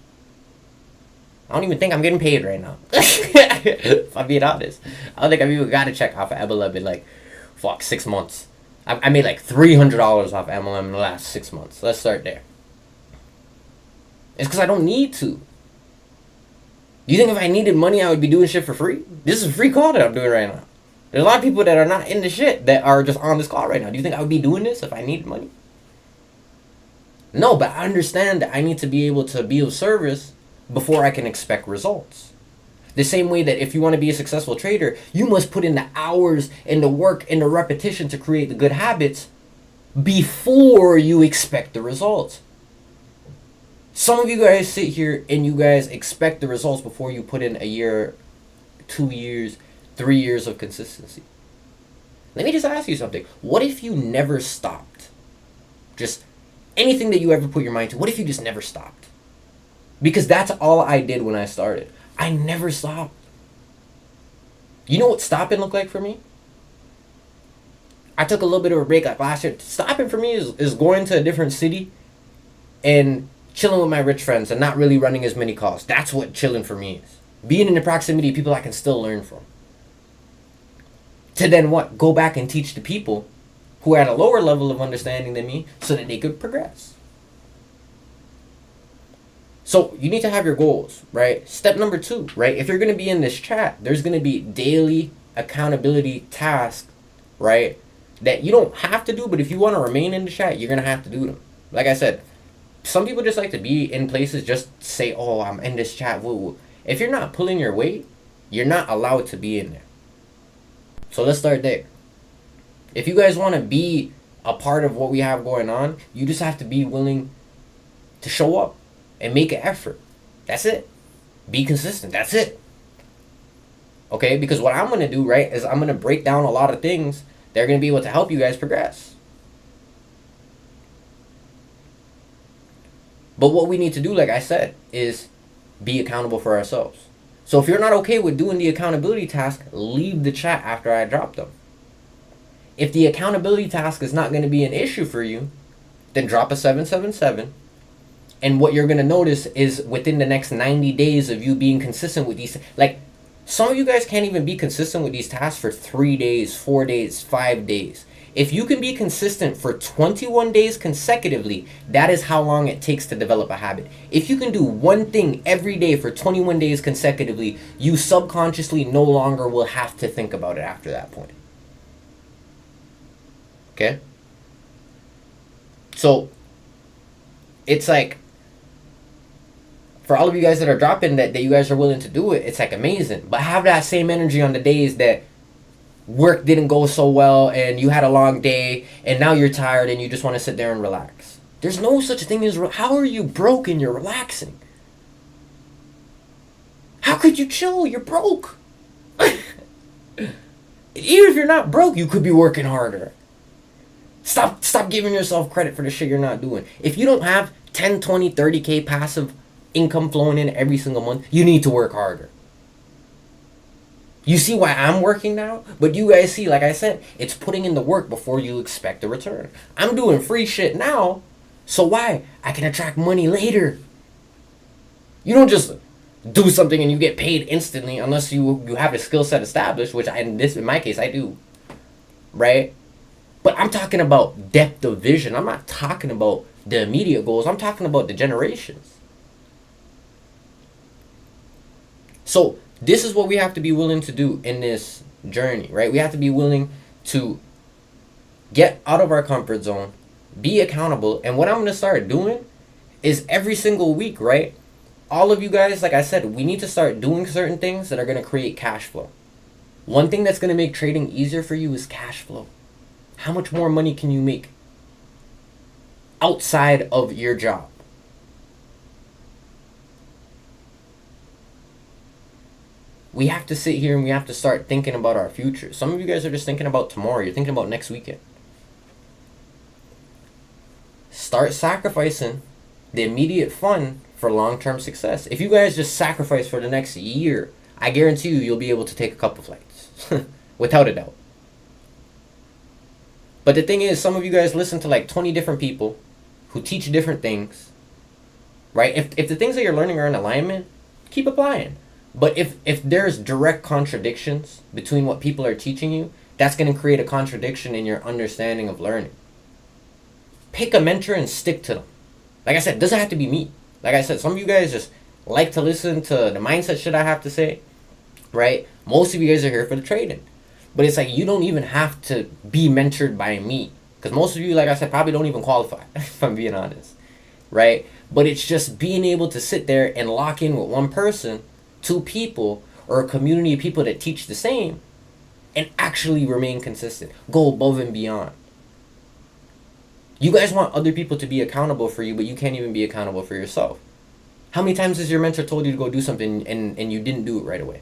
I don't even think I'm getting paid right now. If I'm being honest. I don't think I've even got a check off of MLM in like, 6 months. I made like $300 off MLM in the last 6 months. Let's start there. It's because I don't need to. You think if I needed money, I would be doing shit for free? This is a free call that I'm doing right now. There's a lot of people that are not in the shit that are just on this call right now. Do you think I would be doing this if I needed money? No, but I understand that I need to be able to be of service before I can expect results. The same way that if you want to be a successful trader, you must put in the hours and the work and the repetition to create the good habits before you expect the results. Some of you guys sit here and you guys expect the results before you put in a year, 2 years, 3 years of consistency. Let me just ask you something. What if you never stopped? Just anything that you ever put your mind to, what if you just never stopped? Because that's all I did when I started. I never stopped. You know what stopping looked like for me? I took a little bit of a break like last year. Stopping for me is going to a different city and chilling with my rich friends and not really running as many calls. That's what chilling for me is. Being in the proximity of people I can still learn from. To then what? Go back and teach the people who are at a lower level of understanding than me so that they could progress. So you need to have your goals, right? Step number 2, right? If you're going to be in this chat, there's going to be daily accountability tasks, right? That you don't have to do, but if you want to remain in the chat, you're going to have to do them. Like I said, some people just like to be in places, just say, oh, I'm in this chat. Woo, woo. If you're not pulling your weight, you're not allowed to be in there. So let's start there. If you guys want to be a part of what we have going on, you just have to be willing to show up and make an effort. That's it. Be consistent. That's it. Okay? Because what I'm going to do, right, is I'm going to break down a lot of things that are going to be able to help you guys progress. But what we need to do, like I said, is be accountable for ourselves. So if you're not okay with doing the accountability task, leave the chat after I drop them. If the accountability task is not going to be an issue for you, then drop a 777. And what you're going to notice is within the next 90 days of you being consistent with these, like some of you guys can't even be consistent with these tasks for 3 days, 4 days, 5 days. If you can be consistent for 21 days consecutively, that is how long it takes to develop a habit. If you can do one thing every day for 21 days consecutively, you subconsciously no longer will have to think about it after that point. Okay? So, it's like, for all of you guys that are dropping that you guys are willing to do it, it's like amazing. But have that same energy on the days that work didn't go so well and you had a long day and now you're tired and you just want to sit there and relax. There's no such thing as, how are you broke and you're relaxing? How could you chill? You're broke. Even if you're not broke, you could be working harder. Stop giving yourself credit for the shit you're not doing. If you don't have 10, 20, 30K passive income flowing in every single month, you need to work harder. You see why I'm working now? But you guys see, like I said, it's putting in the work before you expect a return. I'm doing free shit now, so why? I can attract money later. You don't just do something and you get paid instantly unless you have a skill set established, which in my case I do, right? But I'm talking about depth of vision. I'm not talking about the immediate goals. I'm talking about the generations. So this is what we have to be willing to do in this journey, right? We have to be willing to get out of our comfort zone, be accountable. And what I'm going to start doing is every single week, right? All of you guys, like I said, we need to start doing certain things that are going to create cash flow. One thing that's going to make trading easier for you is cash flow. How much more money can you make outside of your job? We have to sit here and we have to start thinking about our future. Some of you guys are just thinking about tomorrow. You're thinking about next weekend. Start sacrificing the immediate fun for long-term success. If you guys just sacrifice for the next year, I guarantee you'll be able to take a couple flights. Without a doubt. But the thing is, some of you guys listen to like 20 different people who teach different things, right? If the things that you're learning are in alignment, keep applying. But if there's direct contradictions between what people are teaching you, that's going to create a contradiction in your understanding of learning. Pick a mentor and stick to them. Like I said, it doesn't have to be me. Like I said, some of you guys just like to listen to the mindset shit I have to say, right? Most of you guys are here for the trading. But it's like you don't even have to be mentored by me. Because most of you, like I said, probably don't even qualify, if I'm being honest, right? But it's just being able to sit there and lock in with one person, two people, or a community of people that teach the same and actually remain consistent. Go above and beyond. You guys want other people to be accountable for you, but you can't even be accountable for yourself. How many times has your mentor told you to go do something and you didn't do it right away?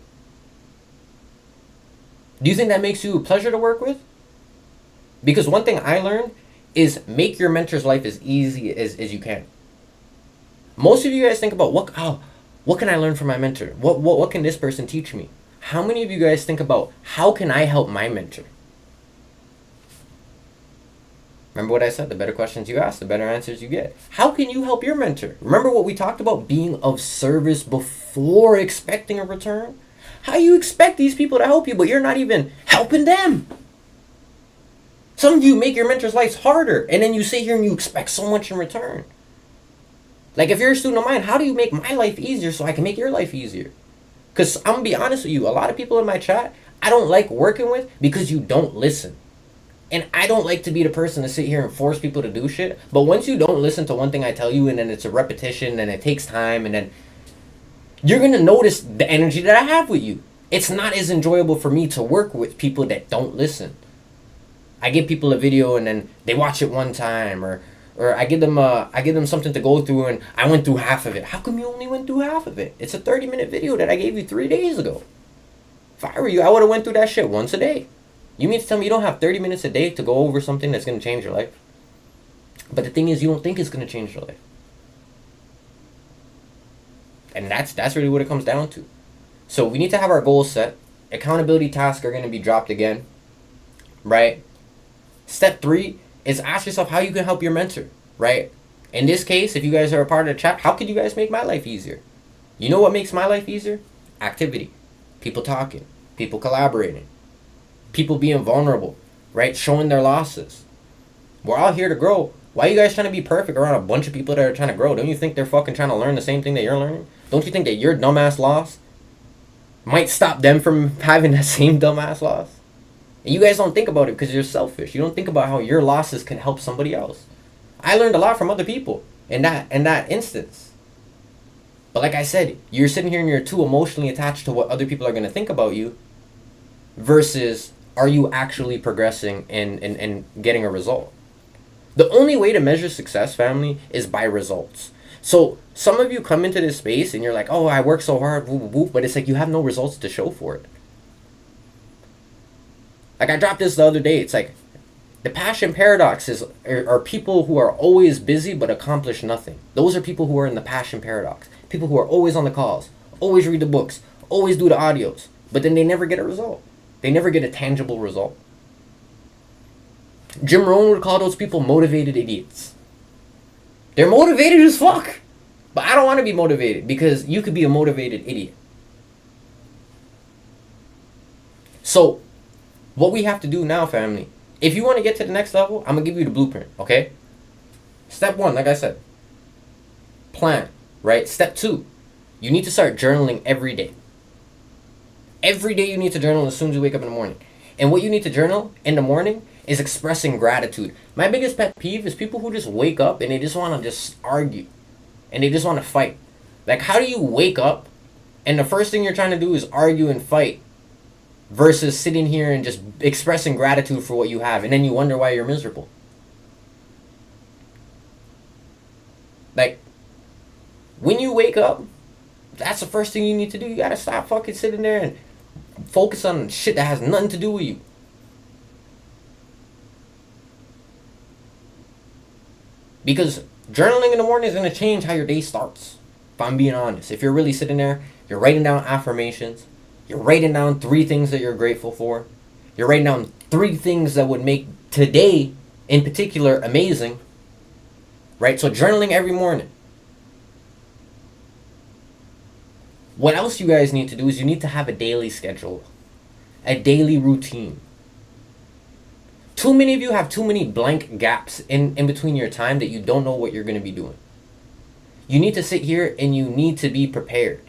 Do you think that makes you a pleasure to work with? Because one thing I learned is make your mentor's life as easy as you can. Most of you guys think about what can I learn from my mentor? What can this person teach me? How many of you guys think about how can I help my mentor? Remember what I said, the better questions you ask, the better answers you get. How can you help your mentor? Remember what we talked about, being of service before expecting a return? How you expect these people to help you, but you're not even helping them? Some of you make your mentor's life harder, and then you sit here and you expect so much in return. Like if you're a student of mine, how do you make my life easier so I can make your life easier? Because I'm going to be honest with you, a lot of people in my chat, I don't like working with because you don't listen. And I don't like to be the person to sit here and force people to do shit. But once you don't listen to one thing I tell you and then it's a repetition and it takes time and then you're going to notice the energy that I have with you. It's not as enjoyable for me to work with people that don't listen. I give people a video and then they watch it one time or I give them something to go through and I went through half of it. How come you only went through half of it? It's a 30-minute video that I gave you 3 days ago. If I were you, I would have went through that shit once a day. You mean to tell me you don't have 30 minutes a day to go over something that's going to change your life? But the thing is, you don't think it's going to change your life. And that's really what it comes down to. So we need to have our goals set. Accountability tasks are going to be dropped again. Right? Step 3 is ask yourself how you can help your mentor. Right? In this case, if you guys are a part of the chat, how could you guys make my life easier? You know what makes my life easier? Activity. People talking. People collaborating. People being vulnerable, right? Showing their losses. We're all here to grow. Why are you guys trying to be perfect around a bunch of people that are trying to grow? Don't you think they're fucking trying to learn the same thing that you're learning? Don't you think that your dumbass loss might stop them from having that same dumbass loss? And you guys don't think about it because you're selfish. You don't think about how your losses can help somebody else. I learned a lot from other people in that instance. But like I said, you're sitting here and you're too emotionally attached to what other people are going to think about you versus are you actually progressing and getting a result? The only way to measure success, family, is by results. So some of you come into this space and you're like, oh, I work so hard, whoop, whoop, whoop, but it's like you have no results to show for it. Like I dropped this the other day. It's like the passion paradox are people who are always busy but accomplish nothing. Those are people who are in the passion paradox. People who are always on the calls, always read the books, always do the audios, but then they never get a result. They never get a tangible result. Jim Rohn would call those people motivated idiots. They're motivated as fuck. But I don't want to be motivated because you could be a motivated idiot. So, what we have to do now, family, if you want to get to the next level, I'm going to give you the blueprint, okay? Step 1, like I said, plan, right? Step 2, you need to start journaling every day. Every day you need to journal as soon as you wake up in the morning. And what you need to journal in the morning is expressing gratitude. My biggest pet peeve is people who just wake up and they just want to just argue. And they just want to fight. Like, how do you wake up and the first thing you're trying to do is argue and fight versus sitting here and just expressing gratitude for what you have, and then you wonder why you're miserable? Like, when you wake up, that's the first thing you need to do. You gotta stop fucking sitting there and focus on shit that has nothing to do with you. Because journaling in the morning is going to change how your day starts. If I'm being honest. If you're really sitting there, you're writing down affirmations. You're writing down 3 things that you're grateful for. You're writing down 3 things that would make today, in particular, amazing. Right? So journaling every morning. What else you guys need to do is you need to have a daily schedule. A daily routine. Too many of you have too many blank gaps in between your time that you don't know what you're going to be doing. You need to sit here and you need to be prepared.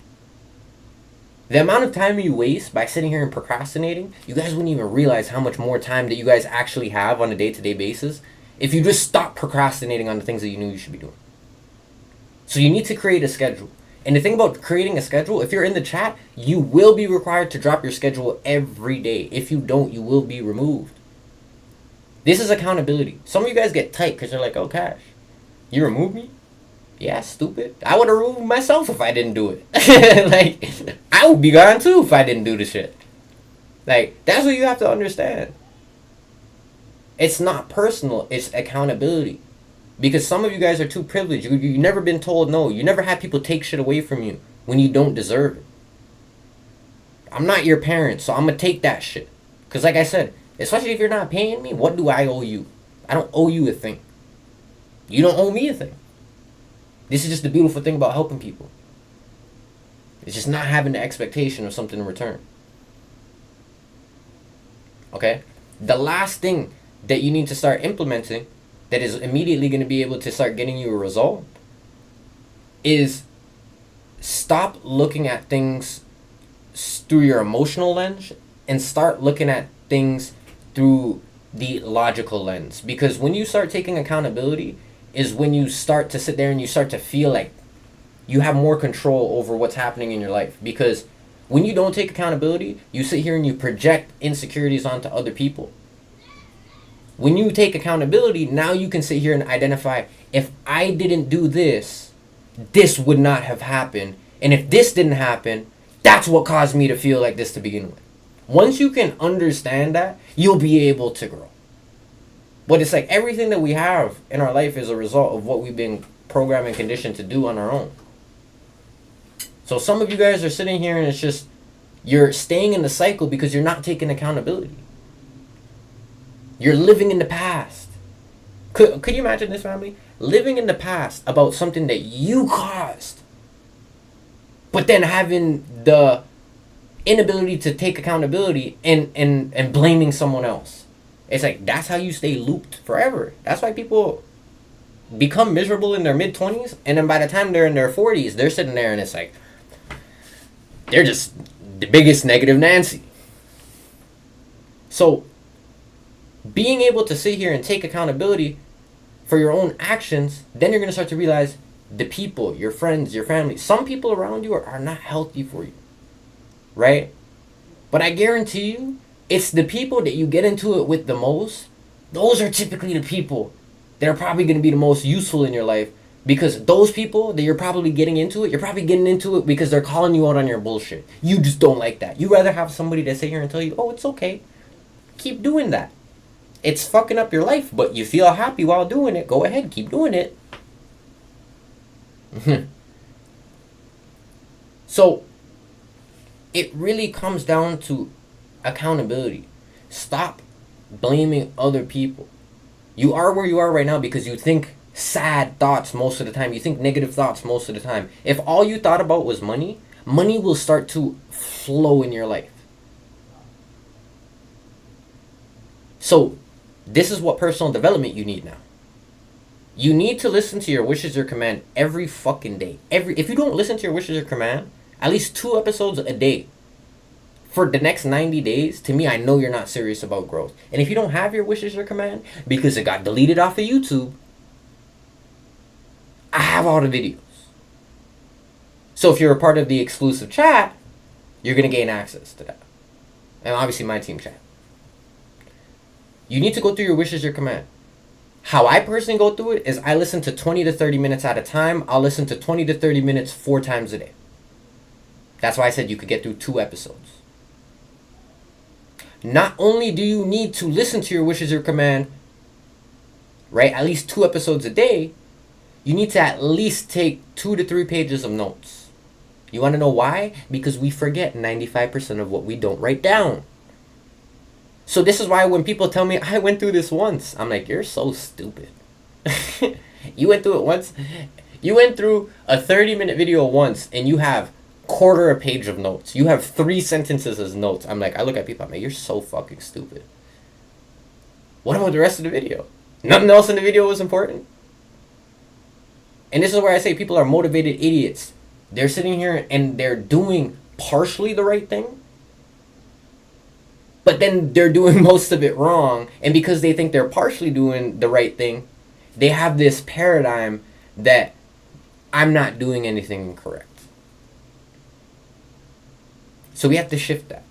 The amount of time you waste by sitting here and procrastinating, you guys wouldn't even realize how much more time that you guys actually have on a day-to-day basis if you just stop procrastinating on the things that you knew you should be doing. So you need to create a schedule. And the thing about creating a schedule, if you're in the chat, you will be required to drop your schedule every day. If you don't, you will be removed. This is accountability. Some of you guys get tight because they're like, oh, Cash, you remove me? Yeah, stupid. I would have removed myself if I didn't do it. Like, I would be gone too if I didn't do the shit. Like, that's what you have to understand. It's not personal. It's accountability. Because some of you guys are too privileged. You've never been told no. You never had people take shit away from you when you don't deserve it. I'm not your parent, so I'm going to take that shit. Because like I said, especially if you're not paying me, what do I owe you? I don't owe you a thing. You don't owe me a thing. This is just the beautiful thing about helping people. It's just not having the expectation of something in return. Okay? The last thing that you need to start implementing that is immediately going to be able to start getting you a result is stop looking at things through your emotional lens and start looking at things through the logical lens. Because when you start taking accountability is when you start to sit there and you start to feel like you have more control over what's happening in your life. Because when you don't take accountability, you sit here and you project insecurities onto other people. When you take accountability, now you can sit here and identify, if I didn't do this, this would not have happened. And if this didn't happen, that's what caused me to feel like this to begin with. Once you can understand that, you'll be able to grow. But it's like everything that we have in our life is a result of what we've been programmed and conditioned to do on our own. So some of you guys are sitting here and it's just, you're staying in the cycle because you're not taking accountability. You're living in the past. Could you imagine this, family? Living in the past about something that you caused, but then having the inability to take accountability and blaming someone else. It's like, that's how you stay looped forever. That's why people become miserable in their mid-20s, and then by the time they're in their 40s, they're sitting there and it's like, they're just the biggest negative Nancy. So, being able to sit here and take accountability for your own actions, then you're going to start to realize the people, your friends, your family, some people around you are not healthy for you. Right? But I guarantee you, it's the people that you get into it with the most. Those are typically the people that are probably going to be the most useful in your life Because those people that you're probably getting into it, you're probably getting into it because they're calling you out on your bullshit. You just don't like that. You rather have somebody to sit here and tell you, oh, it's okay. Keep doing that. It's fucking up your life, but you feel happy while doing it. Go ahead, keep doing it. So, it really comes down to accountability. Stop blaming other people. You are where you are right now because you think sad thoughts most of the time. You think negative thoughts most of the time. If all you thought about was money, money will start to flow in your life. So, this is what personal development you need now. You need to listen to your wishes or command every fucking day. If you don't listen to your wishes or command, at least 2 episodes a day for the next 90 days, to me, I know you're not serious about growth. And if you don't have your wishes or command because it got deleted off of YouTube, I have all the videos. So if you're a part of the exclusive chat, you're going to gain access to that. And obviously my team chat. You need to go through your wishes or command. How I personally go through it is I listen to 20 to 30 minutes at a time. I'll listen to 20 to 30 minutes 4 times a day. That's why I said you could get through 2 episodes. Not only do you need to listen to your wishes or command, right, at least 2 episodes a day, you need to at least take 2 to 3 pages of notes. You want to know why? Because we forget 95% of what we don't write down. So this is why when people tell me, I went through this once, I'm like, you're so stupid. You went through it once? You went through a 30-minute video once and you have quarter a page of notes. You have 3 sentences as notes. I'm like, I look at people, I'm like, you're so fucking stupid. What about the rest of the video? Nothing else in the video was important? And this is where I say people are motivated idiots. They're sitting here and they're doing partially the right thing, but then they're doing most of it wrong. And because they think they're partially doing the right thing, they have this paradigm that I'm not doing anything incorrect. So we have to shift that.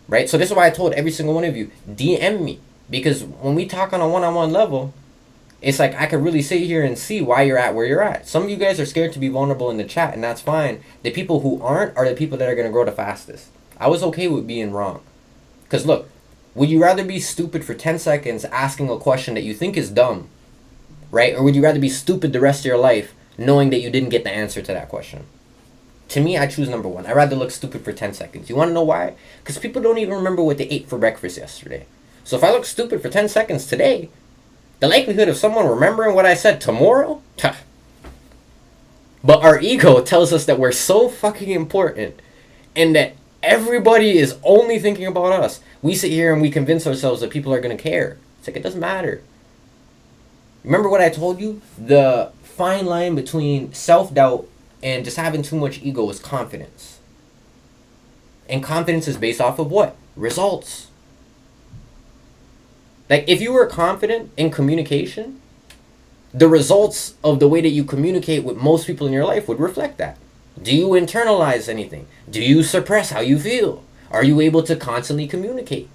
Right? So this is why I told every single one of you, DM me. Because when we talk on a one-on-one level, it's like I could really sit here and see why you're at where you're at. Some of you guys are scared to be vulnerable in the chat, and that's fine. The people who aren't are the people that are going to grow the fastest. I was okay with being wrong. Because look, would you rather be stupid for 10 seconds asking a question that you think is dumb, right? Or would you rather be stupid the rest of your life knowing that you didn't get the answer to that question? To me, I choose number 1. I'd rather look stupid for 10 seconds. You want to know why? Because people don't even remember what they ate for breakfast yesterday. So if I look stupid for 10 seconds today, the likelihood of someone remembering what I said tomorrow? But our ego tells us that we're so fucking important and that everybody is only thinking about us. We sit here and we convince ourselves that people are going to care. It's like, it doesn't matter. Remember what I told you? The fine line between self-doubt and just having too much ego is confidence. And confidence is based off of what? Results. Like, if you were confident in communication, the results of the way that you communicate with most people in your life would reflect that. Do you internalize anything? Do you suppress how you feel? Are you able to constantly communicate?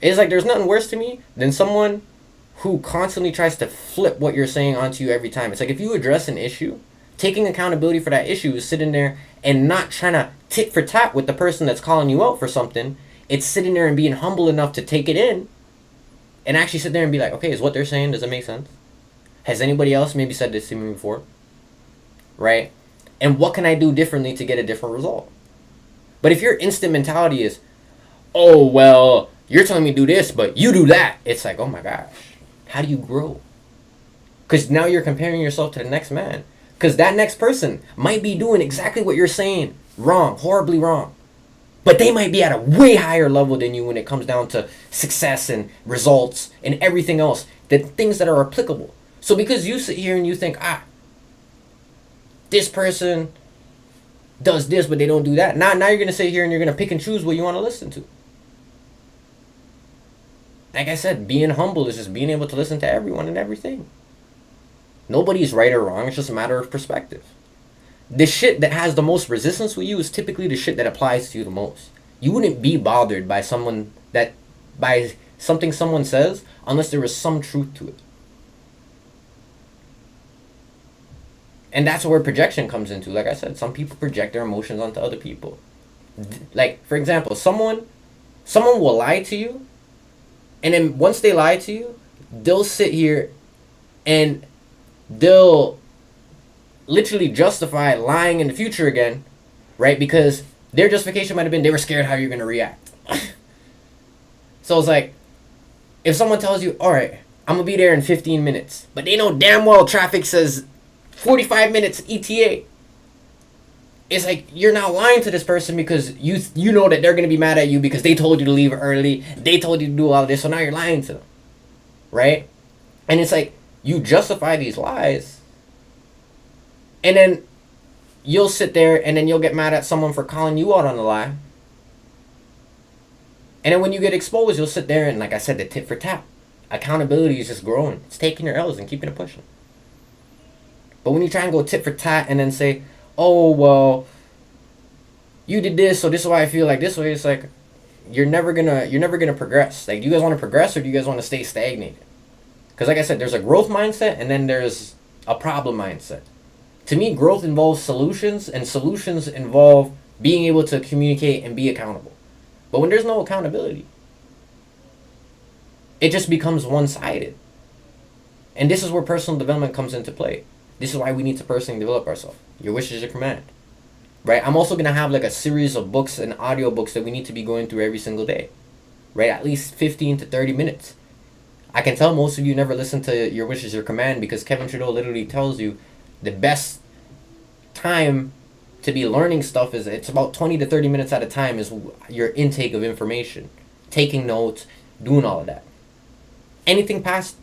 It's like there's nothing worse to me than someone who constantly tries to flip what you're saying onto you every time. It's like if you address an issue, taking accountability for that issue is sitting there and not trying to tit for tat with the person that's calling you out for something. It's sitting there and being humble enough to take it in and actually sit there and be like, okay, is what they're saying, does it make sense? Has anybody else maybe said this to me before? Right? And what can I do differently to get a different result? But if your instant mentality is, oh, well, you're telling me to do this, but you do that. It's like, oh my gosh, how do you grow? Because now you're comparing yourself to the next man. Because that next person might be doing exactly what you're saying wrong, horribly wrong. But they might be at a way higher level than you when it comes down to success and results and everything else, the things that are applicable. So because you sit here and you think, this person does this, but they don't do that. Now you're going to sit here and you're going to pick and choose what you want to listen to. Like I said, being humble is just being able to listen to everyone and everything. Nobody's right or wrong. It's just a matter of perspective. The shit that has the most resistance with you is typically the shit that applies to you the most. You wouldn't be bothered by something someone says unless there was some truth to it. And that's where projection comes into. Like I said, some people project their emotions onto other people. Like, for example, someone will lie to you, and then once they lie to you, they'll sit here and they'll literally justify lying in the future again, right? Because their justification might have been they were scared how you're going to react. So it's like, if someone tells you, all right, I'm going to be there in 15 minutes, but they know damn well traffic says 45 minutes ETA. It's like, you're not lying to this person because you know that they're going to be mad at you because they told you to leave early. They told you to do all of this, so now you're lying to them. Right? And it's like, you justify these lies, and then you'll sit there and then you'll get mad at someone for calling you out on the lie. And then when you get exposed, you'll sit there and, like I said, the tit for tat. Accountability is just growing. It's taking your L's and keeping it pushing. But when you try and go tit for tat and then say, oh, well, you did this, so this is why I feel like this way, it's like, you're never gonna progress. Like, do you guys want to progress or do you guys want to stay stagnated? Because like I said, there's a growth mindset and then there's a problem mindset. To me, growth involves solutions, and solutions involve being able to communicate and be accountable. But when there's no accountability, it just becomes one-sided. And this is where personal development comes into play. This is why we need to personally develop ourselves. Your wish is your command. Right? I'm also going to have like a series of books and audio books that we need to be going through every single day. Right? At least 15 to 30 minutes. I can tell most of you never listen to Your Wish is Your Command because Kevin Trudeau literally tells you the best time to be learning stuff is it's about 20 to 30 minutes at a time is your intake of information. Taking notes, doing all of that. Anything past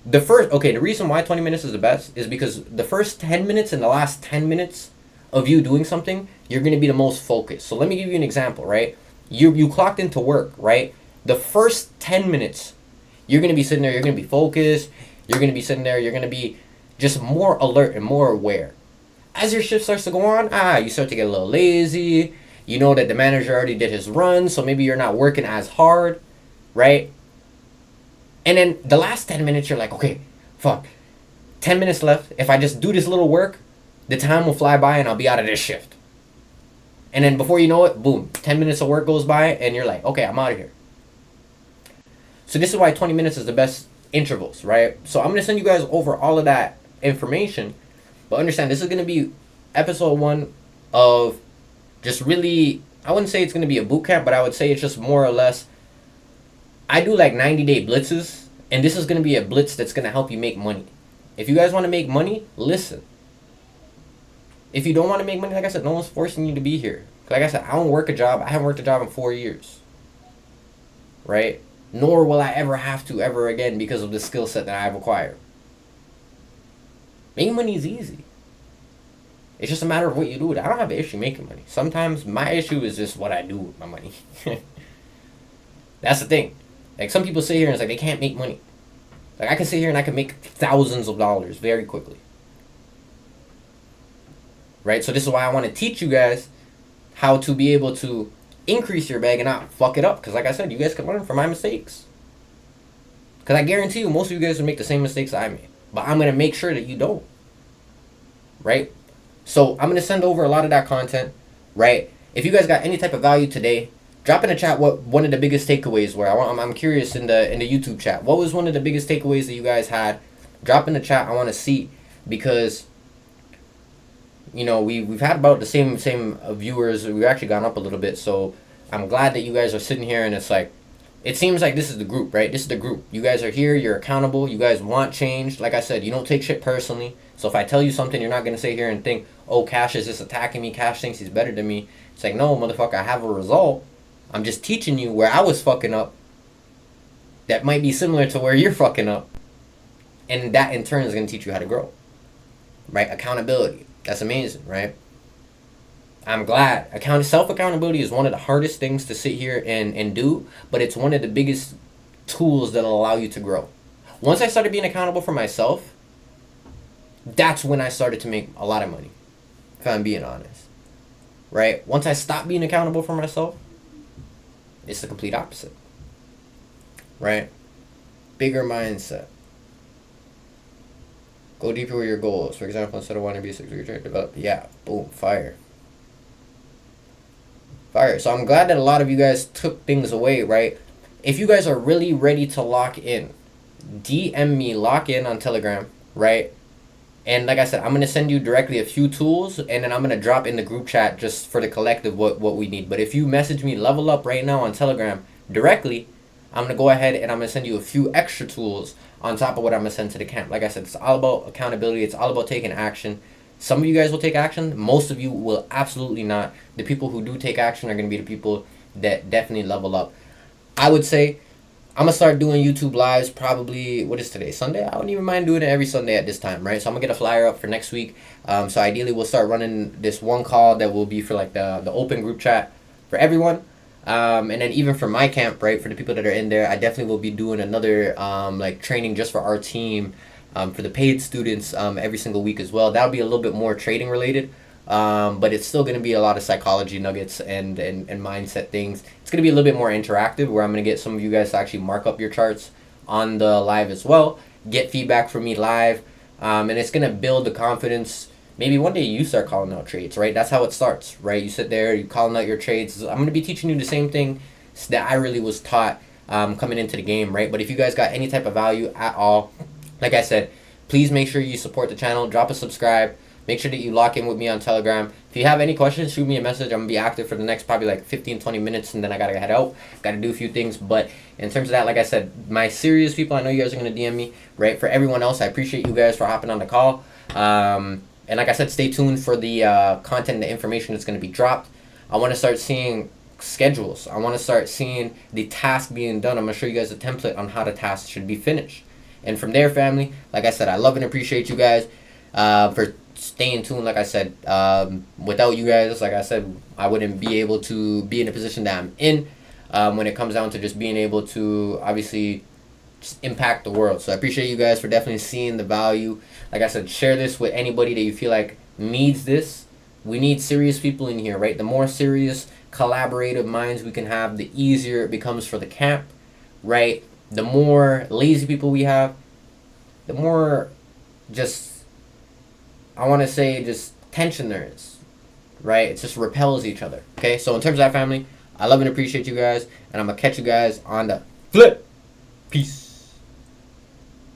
the reason why 20 minutes is the best is because the first 10 minutes and the last 10 minutes of you doing something, you're going to be the most focused. So let me give you an example, right? You clocked into work, right? The first 10 minutes, you're going to be sitting there, you're going to be focused, you're going to be sitting there, you're going to be just more alert and more aware. As your shift starts to go on, you start to get a little lazy. You know that the manager already did his run, so maybe you're not working as hard, right? And then the last 10 minutes, you're like, okay, fuck. 10 minutes left. If I just do this little work, the time will fly by and I'll be out of this shift. And then before you know it, boom, 10 minutes of work goes by and you're like, okay, I'm out of here. So this is why 20 minutes is the best intervals, right? So I'm going to send you guys over all of that information. But understand, this is going to be episode 1 of just really, I wouldn't say it's going to be a boot camp, but I would say it's just more or less, I do like 90-day blitzes, and this is going to be a blitz that's going to help you make money. If you guys want to make money, listen. If you don't want to make money, like I said, no one's forcing you to be here. Like I said, I don't work a job. I haven't worked a job in 4 years. Right? Nor will I ever have to ever again because of the skill set that I've acquired. Making money is easy. It's just a matter of what you do with it. I don't have an issue making money. Sometimes my issue is just what I do with my money. That's the thing. Like, some people sit here and it's like they can't make money. Like, I can sit here and I can make thousands of dollars very quickly. Right? So this is why I want to teach you guys how to be able to increase your bag and not fuck it up. Because like I said, you guys can learn from my mistakes. Because I guarantee you, most of you guys will make the same mistakes I made. But I'm going to make sure that you don't. Right? So I'm going to send over a lot of that content. Right? If you guys got any type of value today, drop in the chat what one of the biggest takeaways were. I'm curious in the YouTube chat. What was one of the biggest takeaways that you guys had? Drop in the chat. I want to see, because you know we've had about the same viewers. We've actually gone up a little bit. So I'm glad that you guys are sitting here and it's like, it seems like this is the group, right? This is the group. You guys are here. You're accountable. You guys want change. Like I said, you don't take shit personally. So if I tell you something, you're not going to sit here and think, oh, Cash is just attacking me. Cash thinks he's better than me. It's like, no, motherfucker, I have a result. I'm just teaching you where I was fucking up that might be similar to where you're fucking up. And that in turn is going to teach you how to grow. Right? Accountability. That's amazing, right? I'm glad. Self-accountability is one of the hardest things to sit here and do, but it's one of the biggest tools that will allow you to grow. Once I started being accountable for myself, that's when I started to make a lot of money, if I'm being honest. Right? Once I stopped being accountable for myself, it's the complete opposite. Right? Bigger mindset. Go deeper with your goals. For example, instead of wanting to be 6 figure develop. Yeah, boom, fire. Fire. So I'm glad that a lot of you guys took things away, right? If you guys are really ready to lock in, DM me, lock in on Telegram, right? And like I said, I'm going to send you directly a few tools, and then I'm going to drop in the group chat just for the collective what we need. But if you message me Level Up right now on Telegram directly, I'm going to go ahead and I'm going to send you a few extra tools on top of what I'm going to send to the camp. Like I said, it's all about accountability. It's all about taking action. Some of you guys will take action. Most of you will absolutely not. The people who do take action are going to be the people that definitely level up. I would say I'm going to start doing YouTube lives probably, what is today, Sunday? I wouldn't even mind doing it every Sunday at this time, right? So I'm going to get a flyer up for next week. So ideally we'll start running this one call that will be for like the open group chat for everyone. And then even for my camp, right, for the people that are in there, I definitely will be doing another like training just for our team, for the paid students every single week as well. That'll be a little bit more trading related. But it's still going to be a lot of psychology nuggets and mindset things. It's going to be a little bit more interactive, where I'm going to get some of you guys to actually mark up your charts on the live as well, get feedback from me live, and it's going to build the confidence. Maybe one day you start calling out trades, right? That's how it starts, right? You sit there, you calling out your trades. I'm going to be teaching you the same thing that I really was taught coming into the game, right? But if you guys got any type of value at all, like I said, please make sure you support the channel, drop a subscribe. Make sure that you lock in with me on Telegram. If you have any questions, shoot me a message. I'm going to be active for the next probably like 15-20 minutes, and then I got to head out. Got to do a few things. But in terms of that, like I said, my serious people, I know you guys are going to DM me, right? For everyone else, I appreciate you guys for hopping on the call. And like I said, stay tuned for the content and the information that's going to be dropped. I want to start seeing schedules. I want to start seeing the task being done. I'm going to show you guys a template on how the task should be finished. And from there, family, like I said, I love and appreciate you guys for staying tuned. Like I said, without you guys, like I said, I wouldn't be able to be in a position that I'm in when it comes down to just being able to obviously just impact the world. So I appreciate you guys for definitely seeing the value. Like I said, share this with anybody that you feel like needs this. We need serious people in here, right? The more serious, collaborative minds we can have, the easier it becomes for the camp, right? The more lazy people we have, the more just, I want to say, just tension there is, right? It just repels each other, okay? So in terms of that, family, I love and appreciate you guys, and I'm going to catch you guys on the flip. Peace.